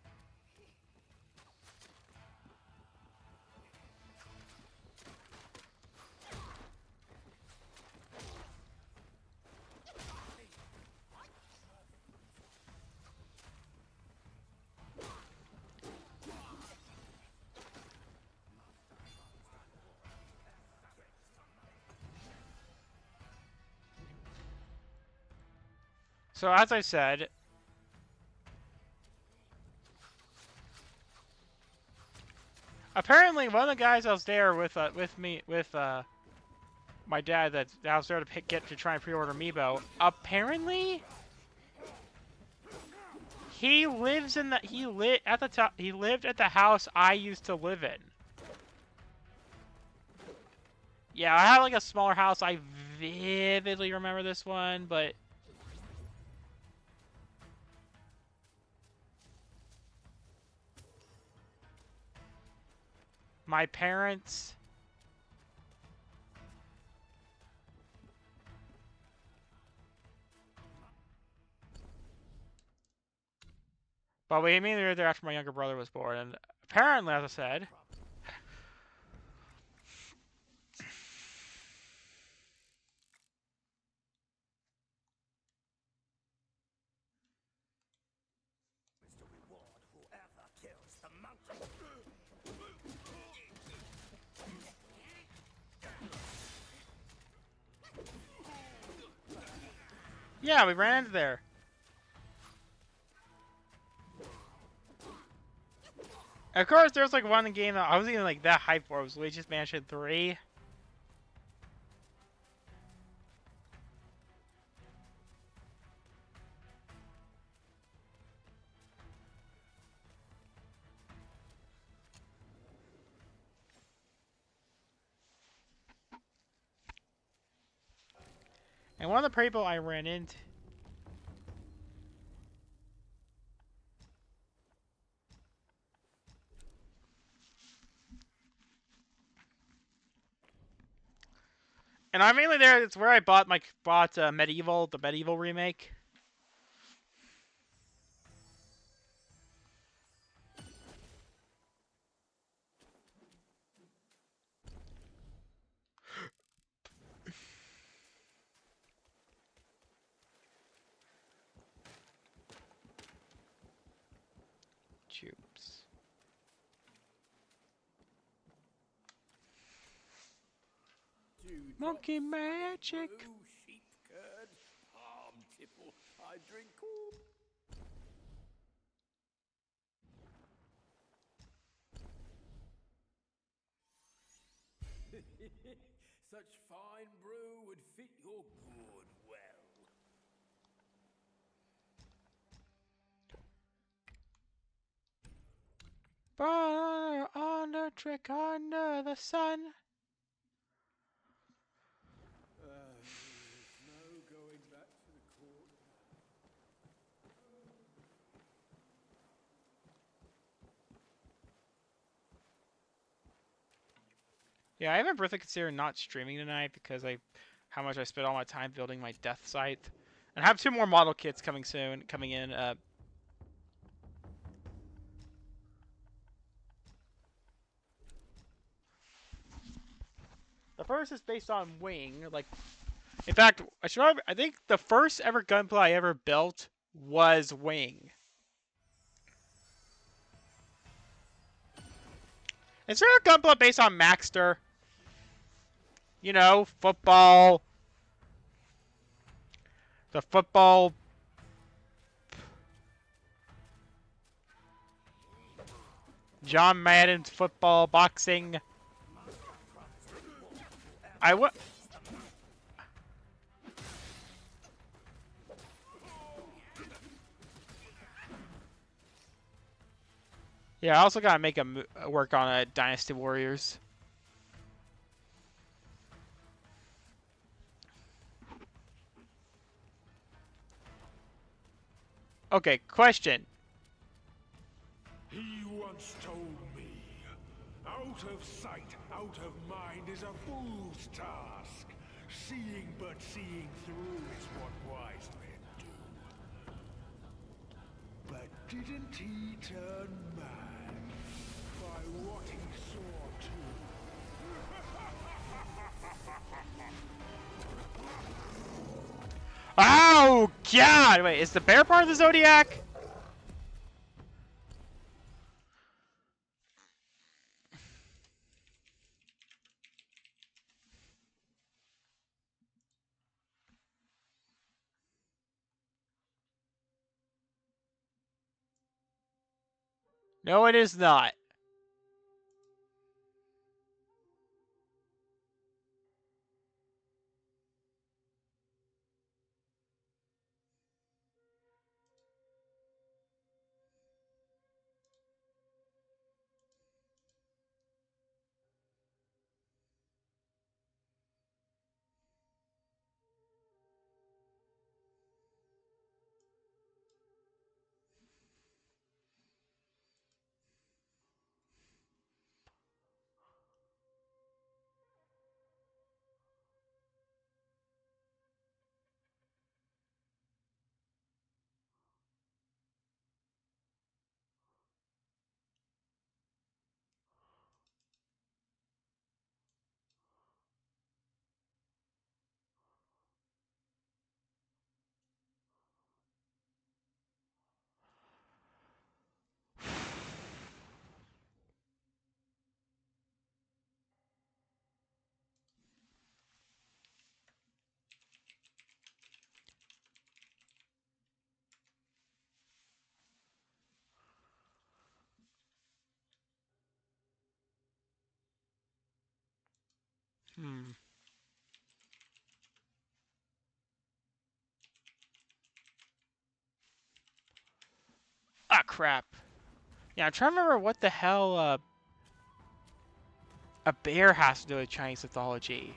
Speaker 1: So as I said, apparently one of the guys I was there with my dad that I was there to get to try and pre-order amiibo. Apparently, he lives in the he lived at the house I used to live in. Yeah, I had like a smaller house. I vividly remember this one, but my parents. But we immediately were there after my younger brother was born, and apparently, as I said,
Speaker 2: is to reward whoever kills the monkey.
Speaker 1: yeah, we ran into there. Of course, there's like one game that I wasn't even like that hyped for. It was Luigi's Mansion 3. And one of the people I ran into. And I'm mainly there. It's where I bought Medieval, the Medieval remake. Tubes. Monkey magic.
Speaker 2: Brew, sheep curd, palm tipple. I drink all. Such fine brew would fit your gourd well.
Speaker 1: Butter on the trick under the sun.
Speaker 2: There's no going back to the court.
Speaker 1: Yeah, I haven't really considered not streaming tonight because how much I spent all my time building my death site, and I have 2 more model kits coming in. The first is based on Wing. Like, in fact, I think the first ever gunpla I ever built was Wing. Is there a gunpla based on Maxter? You know, football. The football. John Madden's football, boxing. Yeah, I also gotta make a work on a Dynasty Warriors. Okay, question.
Speaker 3: He once told me, out of sight, out of mind is a fool's task. Seeing but seeing through is what wise men do. But didn't he turn mad by what he saw too?
Speaker 1: Oh, God! Wait, is the bear part of the Zodiac? No, it is not. Ah, crap. Yeah, I'm trying to remember what the hell a bear has to do with Chinese mythology.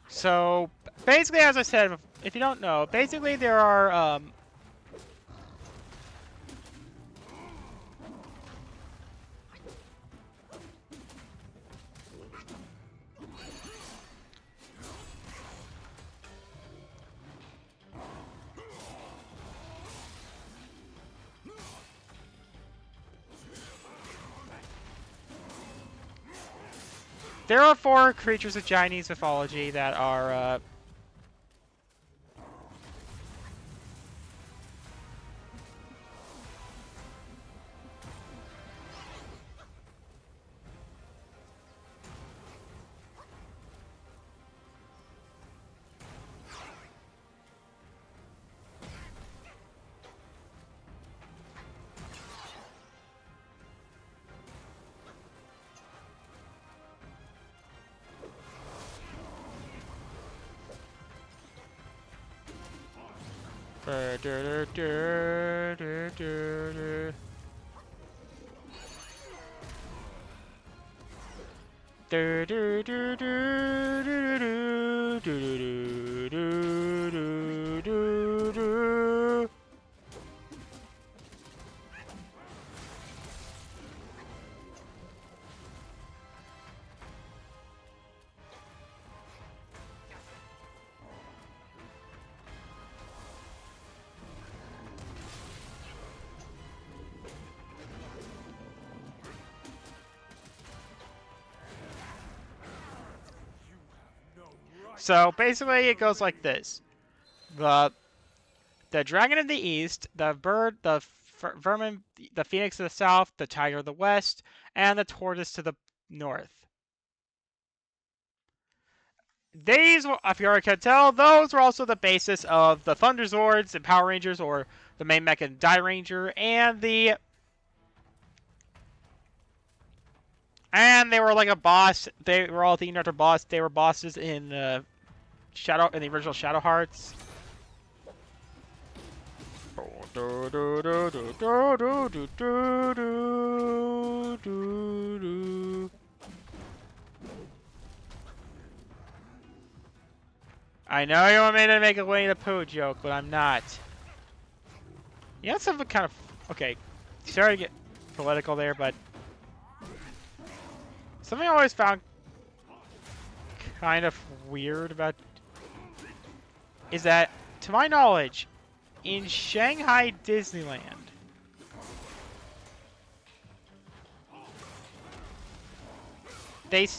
Speaker 1: So, basically, as I said, if you don't know, basically there are, there are 4 creatures of Chinese mythology that are, So basically, it goes like this: the the dragon in the east, the bird, the vermin, the phoenix to the south, the tiger to the west, and the tortoise to the north. These, if you already can tell, those were also the basis of the Thunder Zords and Power Rangers, or the main mech and Die Ranger, and they were like a boss. They were all themed after boss. They were bosses in the original Shadow Hearts. I know you want me to make a Winnie the Pooh joke, but I'm not. You know something kind of... Okay, sorry to get political there, but... Something I always found kind of weird about... is that, to my knowledge, in Shanghai Disneyland,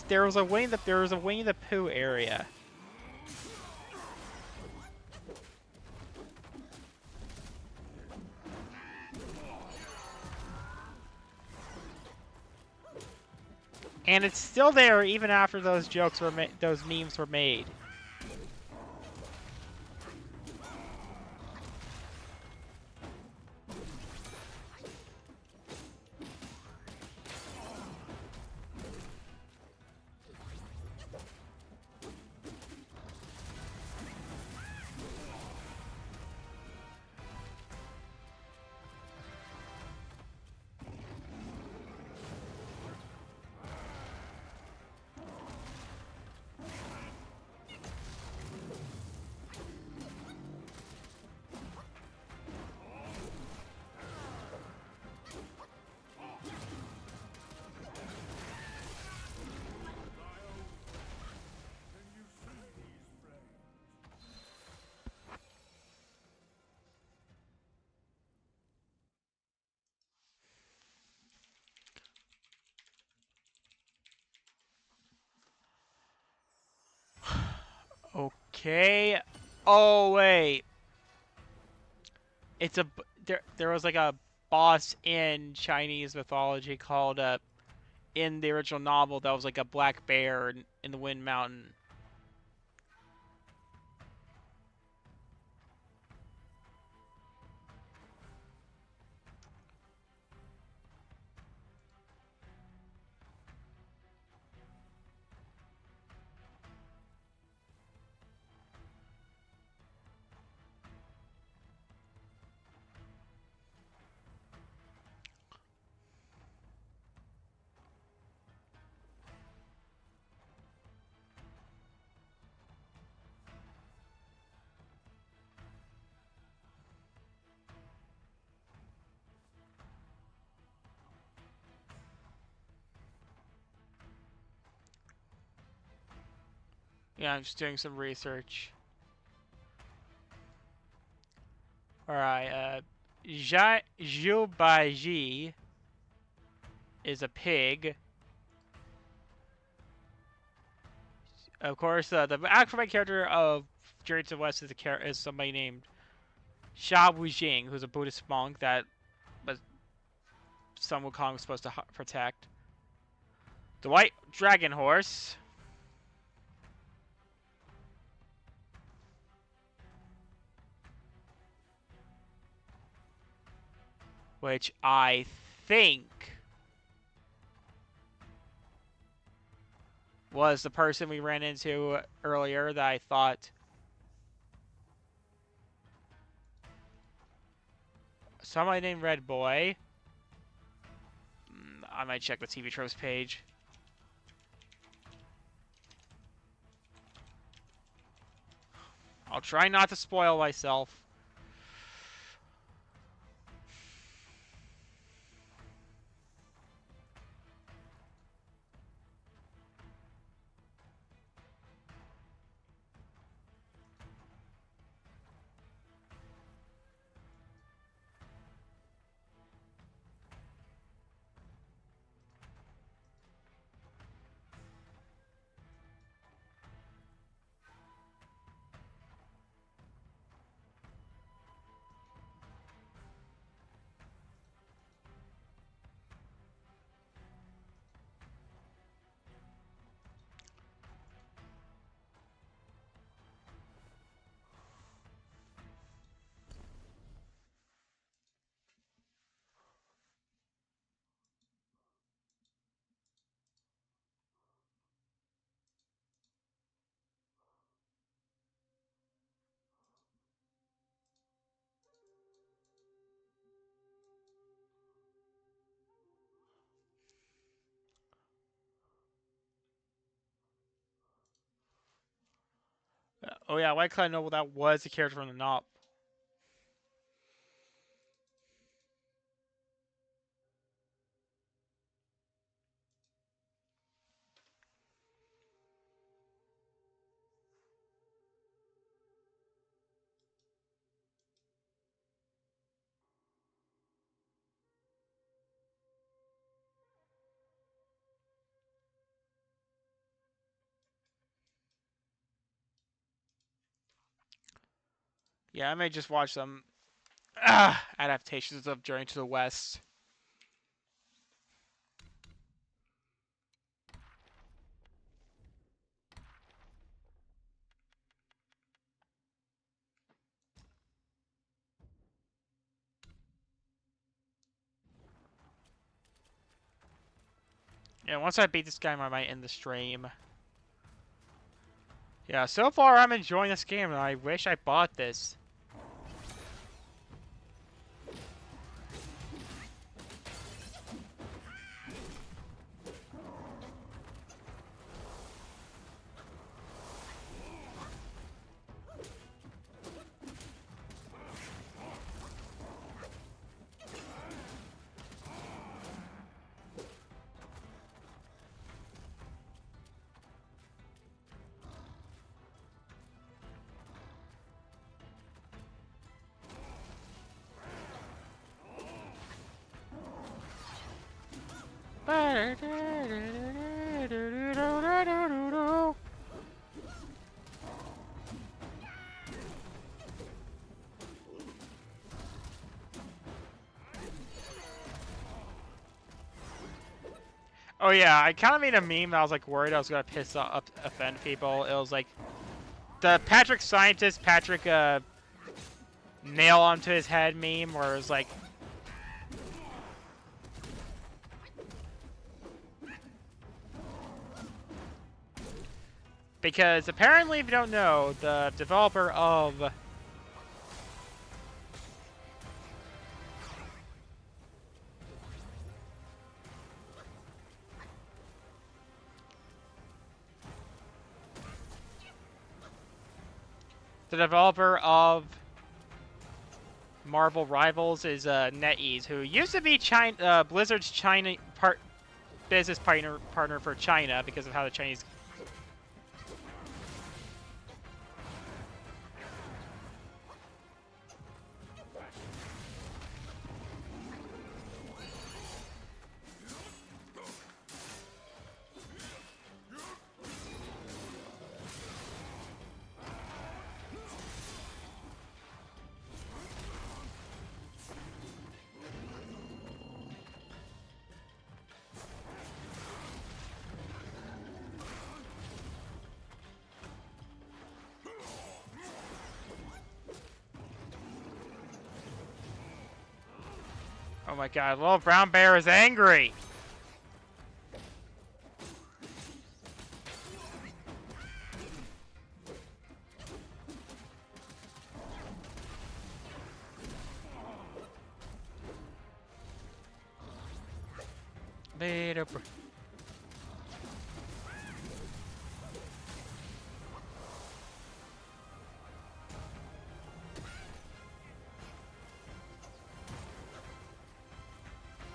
Speaker 1: there was a Winnie the Pooh area. And it's still there even after those those memes were made. Okay. Oh wait, it's a there was like a boss in Chinese mythology called in the original novel that was like a black bear in the Wind Mountain. Yeah, I'm just doing some research. Alright, Zhou Baiji is a pig. Of course, the actual main character of Journey to the West is somebody named Sha Wujing, who's a Buddhist monk that Sun Wukong was supposed to protect. The White Dragon Horse. Which I think was the person we ran into earlier that I thought Somebody named Red Boy. I might check the TV tropes page. I'll try not to spoil myself. Oh yeah, why couldn't I know that was a character from the novel? Yeah, I may just watch some adaptations of Journey to the West. Yeah, once I beat this guy, I might end the stream. Yeah, so far I'm enjoying this game, and I wish I bought this. Oh yeah, I kind of made a meme that I was like worried I was gonna offend people. It was like the Patrick Scientist, Patrick nail onto his head meme, where it was like, because apparently, if you don't know, the developer of Marvel Rivals is NetEase, who used to be Blizzard's business partner for China because of how the Chinese. Oh my god, little brown bear is angry! Little br-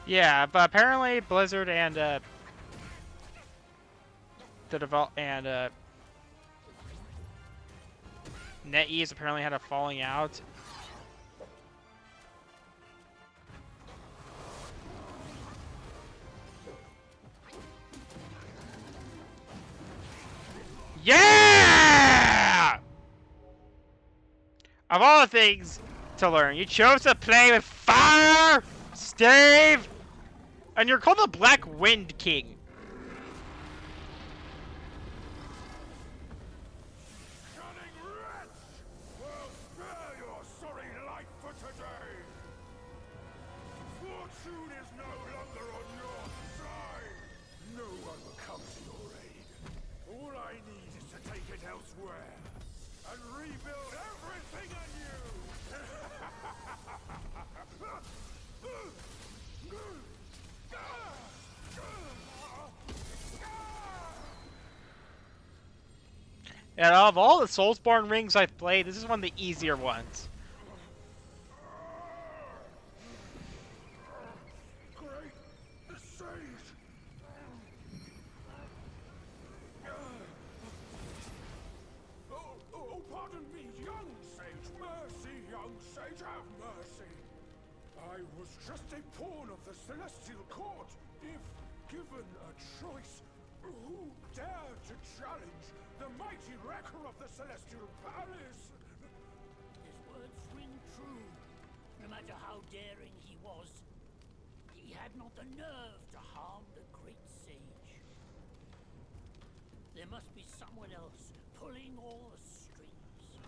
Speaker 1: Yeah, but apparently Blizzard and NetEase apparently had a falling out. Yeah! Of all the things to learn, you chose to play with fire, Steve, and you're called the Black Wind King.
Speaker 3: Cunning wretch! Well, spare your sorry life for today! Fortune is no longer on your side! No one will come to your aid. All I need is to take it elsewhere and rebuild everything anew!
Speaker 1: And out of all the Soulsborne rings I've played, this is one of the easier ones.
Speaker 3: Great sage! Oh, pardon me, young sage. Mercy, young sage, have mercy. I was just a pawn of the Celestial Court. If given a choice, who dared to challenge the mighty wrecker of the Celestial Palace?
Speaker 4: His words ring true. No matter how daring he was, he had not the nerve to harm the great sage. There must be someone else pulling all the strings.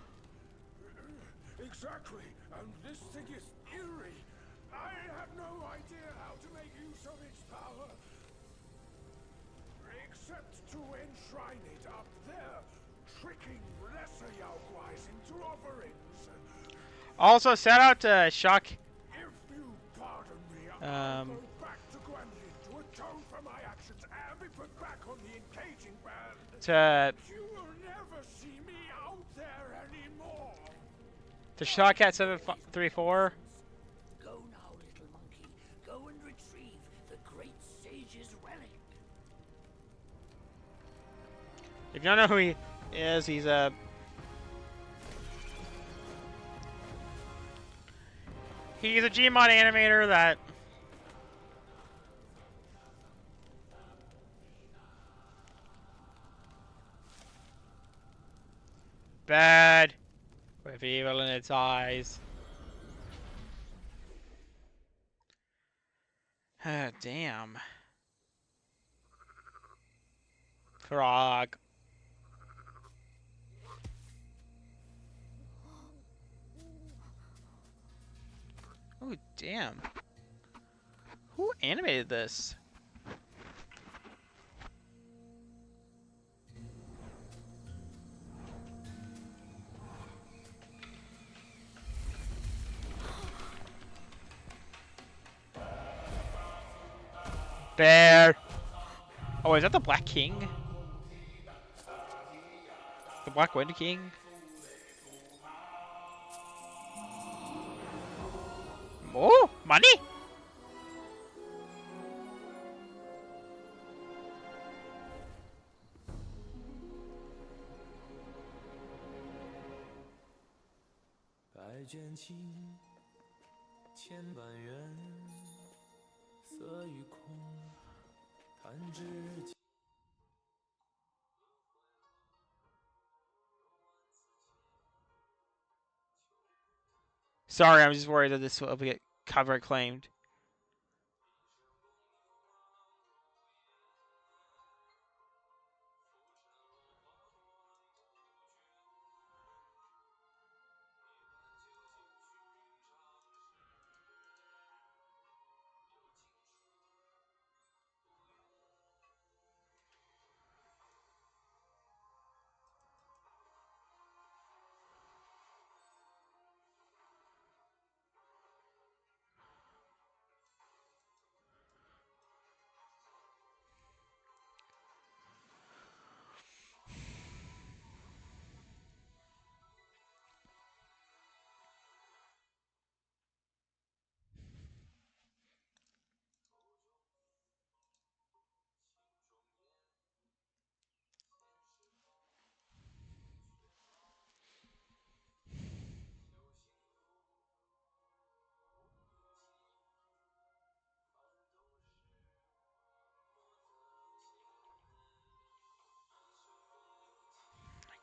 Speaker 3: Exactly, and this thing is eerie. I have no idea how to make use of its power. Except to enshrine it up there, tricking lesser Yaoguais into offerings.
Speaker 1: Also, shout out to Shock.
Speaker 3: If you pardon me, I'll go back to Guanyin to atone for my actions and be put back on the engaging band. You will never see me out there anymore.
Speaker 1: To Shockcat 734.
Speaker 4: Go now, little monkey. Go and retrieve the great sage's relic.
Speaker 1: If you don't know who he is, he's a Gmod animator that bad with evil in its eyes. Damn. Frog. Oh, damn. Who animated this? Bear. Oh, is that the Black King? The Black Wind King? Oh, money? Sorry, I'm just worried that this will get copyright claimed.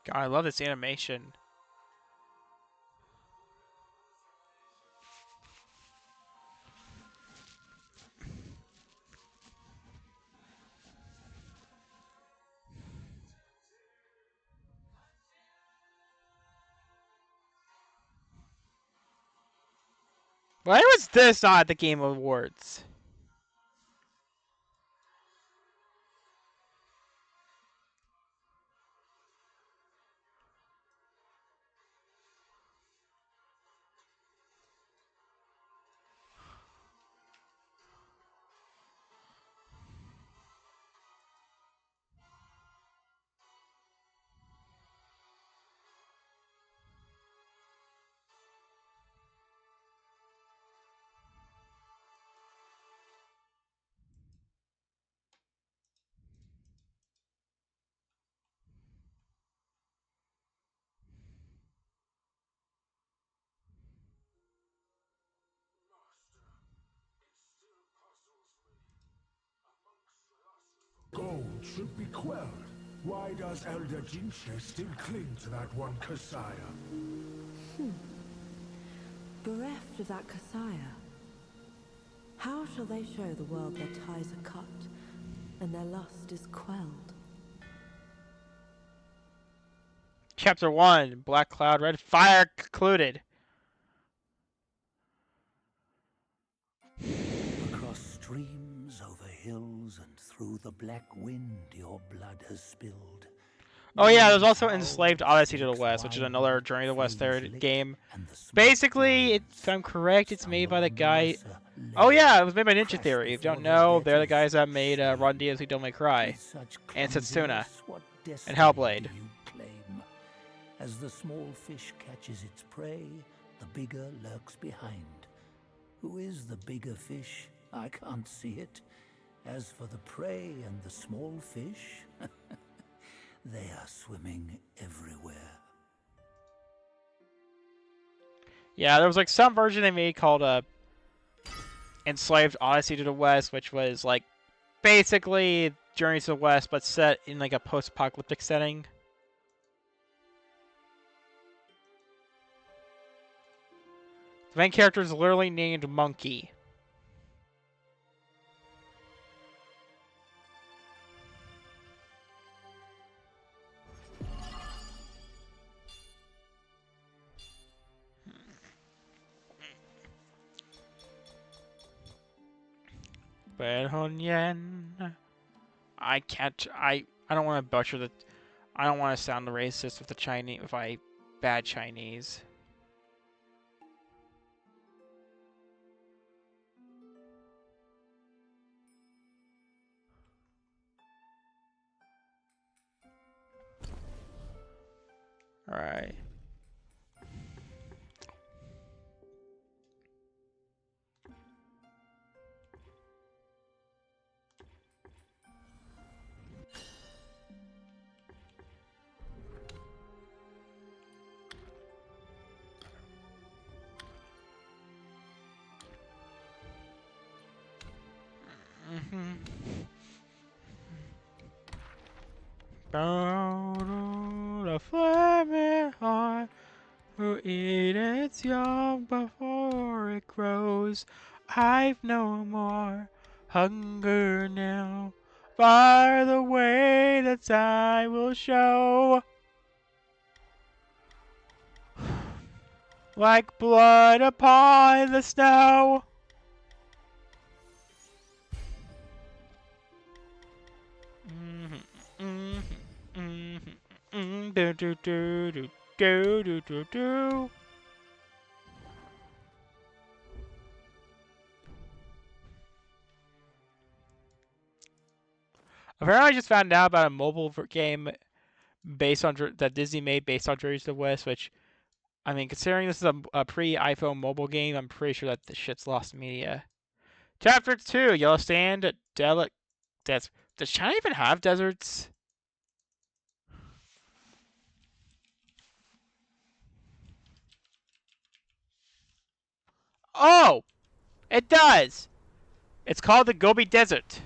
Speaker 1: God, I love this animation. Why was this not at the Game Awards?
Speaker 3: Gold should be quelled. Why does Elder Jinche still cling to that one Kasaya?
Speaker 5: Bereft of that Kasaya, how shall they show the world their ties are cut and their lust is quelled?
Speaker 1: Chapter 1, Black Cloud, Red Fire concluded.
Speaker 4: Across streams, over hills, and through the black wind your blood has spilled.
Speaker 1: Oh yeah, there's also Enslaved Odyssey to the West, which is another Journey to the West third game. Basically, if I'm correct, it's made by the guy... Oh yeah, it was made by Ninja Theory. If you don't know, they're the guys that made Run DMC Don't Make Cry, and Setsuna, and Hellblade.
Speaker 4: As the small fish catches its prey, the bigger lurks behind. Who is the bigger fish? I can't see it. As for the prey and the small fish, they are swimming everywhere.
Speaker 1: Yeah, there was like some version they made called Enslaved Odyssey to the West, which was like basically Journey to the West, but set in like a post-apocalyptic setting. The main character is literally named MONKEE. I can't. I don't want to butcher the. I don't want to sound racist with the Chinese. If I bad Chinese. All right. Down to the flaming heart, who eat its young before it grows. I've no more hunger now, by the way that I will show. Like blood upon the snow. Do do do do do do do do. Apparently, I just found out about a mobile game based on that Disney made based on Journey to the West. Which, I mean, considering this is a pre-iPhone mobile game, I'm pretty sure that the shit's lost media. Chapter 2, Yellow Sand, Does China even have deserts? Oh! It does! It's called the Gobi Desert.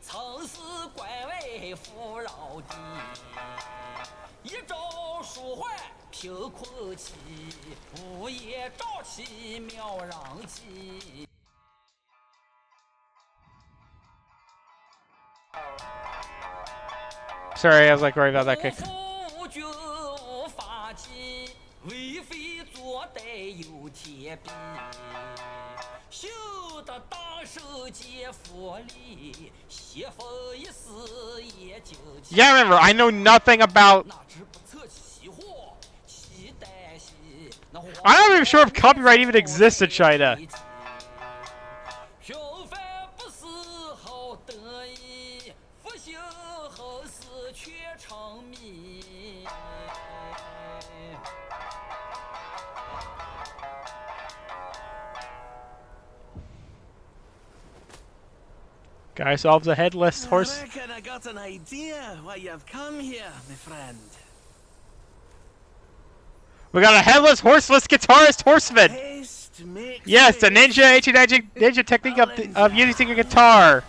Speaker 4: 曾是怪为富饶地，一朝舒缓贫困期，午夜瘴气渺壤起。
Speaker 1: Sorry, I was like worried about that kick.
Speaker 4: 夫君无法纪，为非作歹有天比。修得当手皆福利，邪风一时也惊奇。
Speaker 1: Yeah, remember, I know nothing about. I'm not even sure if copyright even exists in China. Guy solves a headless horse.
Speaker 6: I reckon I got an idea why you've come here, my friend.
Speaker 1: We got a headless, horseless guitarist horseman.
Speaker 6: Haste makes
Speaker 1: Yes, the
Speaker 6: haste.
Speaker 1: ninja, ancient ninja technique of using a guitar.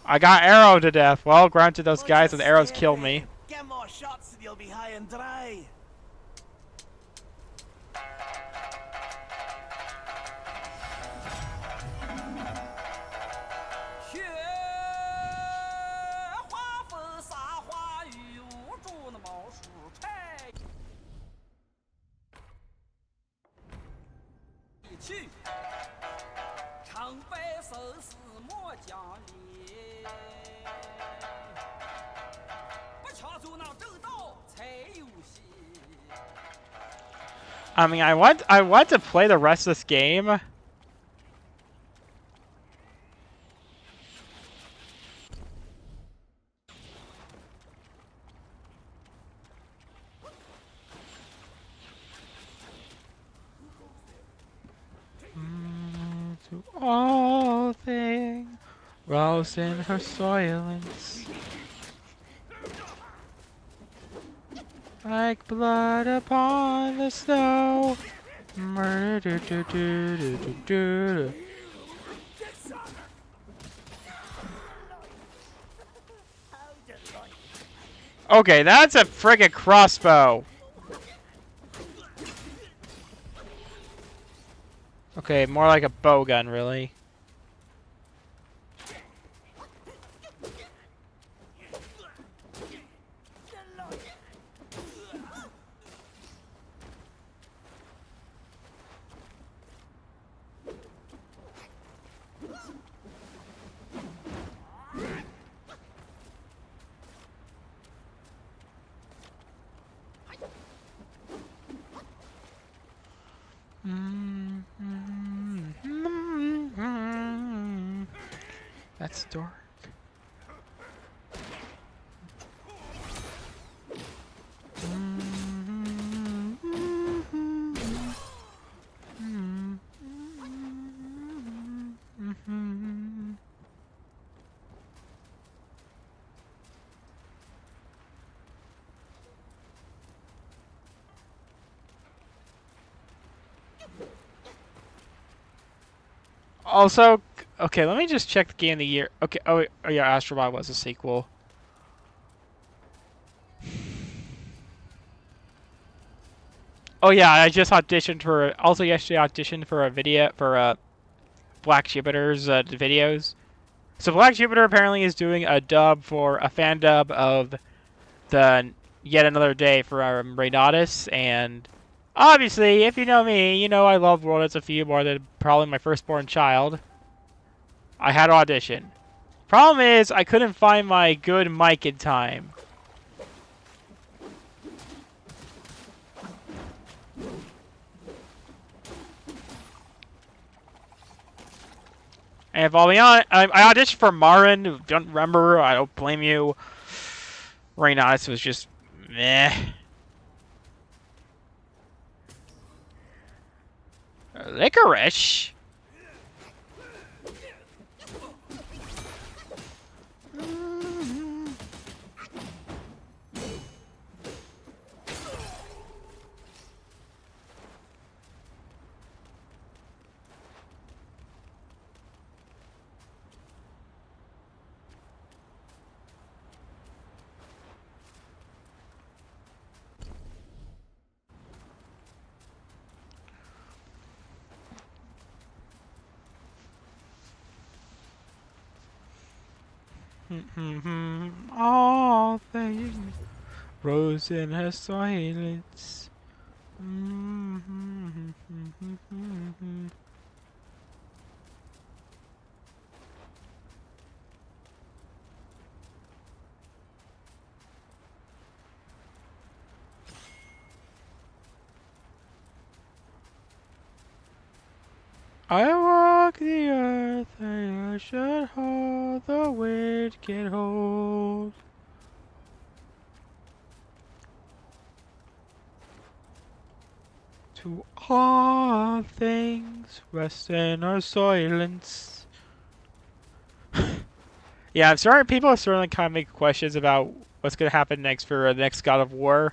Speaker 1: I got arrowed to death. Well, granted, those guys with arrows killed me.
Speaker 6: Get more shots and you'll be high and dry.
Speaker 1: I mean, I want to play the rest of this game. To all things, rose in her soilings, like blood upon the snow. Murder, do, do, do, do, do. Okay, that's a friggin' crossbow. Okay, more like a bow gun, really. That's dark. Also, okay, let me just check the game of the year. Okay, oh yeah, Astro Bot was a sequel. Oh yeah, I just auditioned for. Also yesterday, auditioned for a video for Black Jupiter's videos. So Black Jupiter apparently is doing a dub for a fan dub of the Yet Another Day for Raynaudis, and obviously, if you know me, you know I love World Ends a Few more than probably my firstborn child. I had to audition. Problem is, I couldn't find my good mic in time. And if I'll be honest, I auditioned for Marin. Don't remember. I don't blame you. Raynaudis was just meh. Licorice? All things rose in her silence. I walk the earth, I should hold the wind can hold. To all things rest in our silence. Yeah, I'm sorry. People are starting to kind of make questions about what's going to happen next for the next God of War.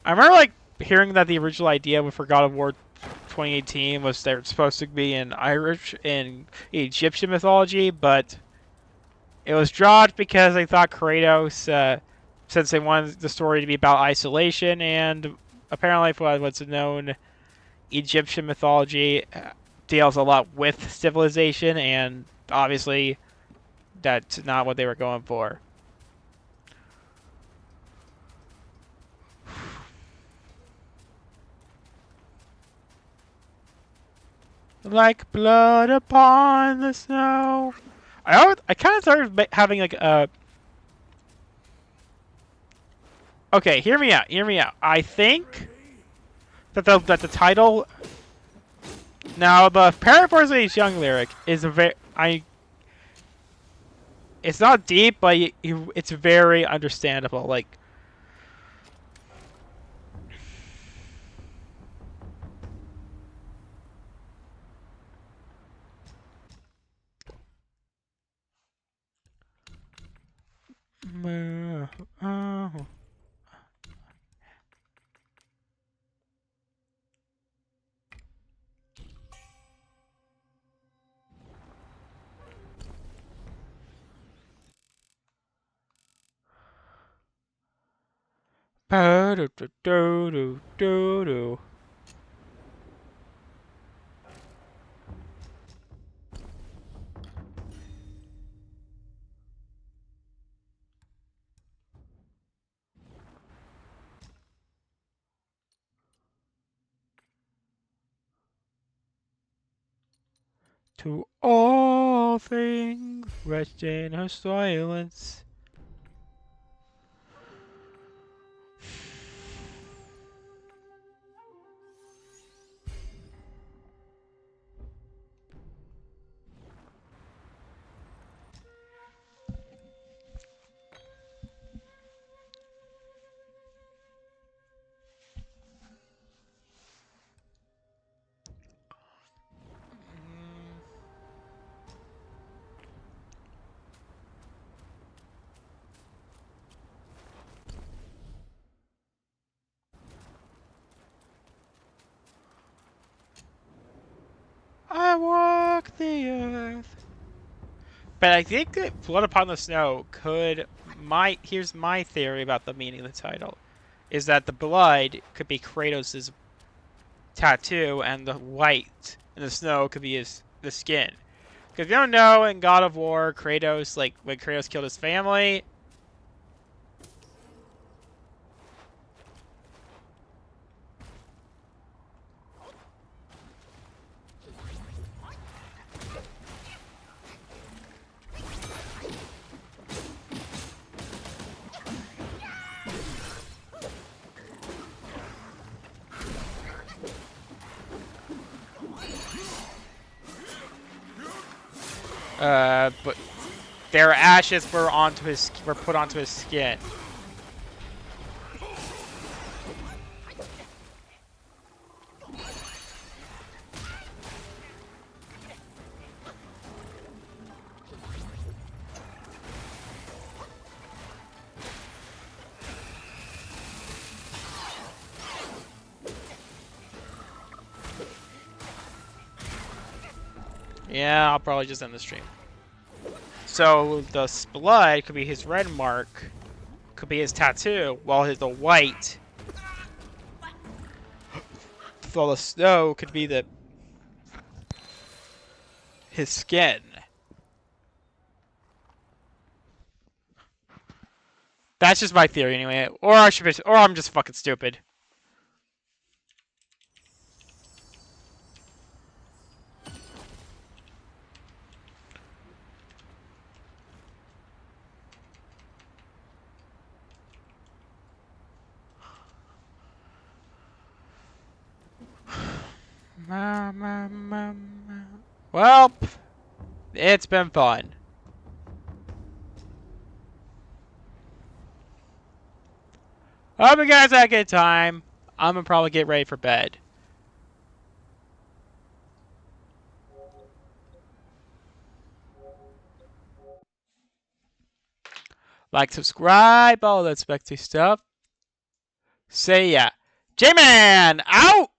Speaker 1: I remember like hearing that the original idea for God of War 2018 was they're supposed to be in Irish and Egyptian mythology, but it was dropped because they thought Kratos, since they wanted the story to be about isolation, and apparently, for what's known, Egyptian mythology deals a lot with civilization, and obviously, that's not what they were going for. Like blood upon the snow. I kind of started having like a. Okay, hear me out. Hear me out. I think that the title. Now the Paraphrasing Young lyric is a very It's not deep, but it's very understandable. Like. To all things rest in her silence. I walk the earth. But I think that Blood Upon the Snow could here's my theory about the meaning of the title. Is that the blood could be Kratos' tattoo and the white and the snow could be the skin. Because you don't know in God of War, Kratos, like when Kratos killed his family. But their ashes were put onto his skin. Yeah, I'll probably just end the stream. So the blood could be his red mark, could be his tattoo, while the white, while the snow could be his skin. That's just my theory anyway. Or I'm just fucking stupid. Well, it's been fun. Hope you guys had a good time. I'm gonna probably get ready for bed. Like, subscribe, all that specty stuff. See ya. J-Man, out!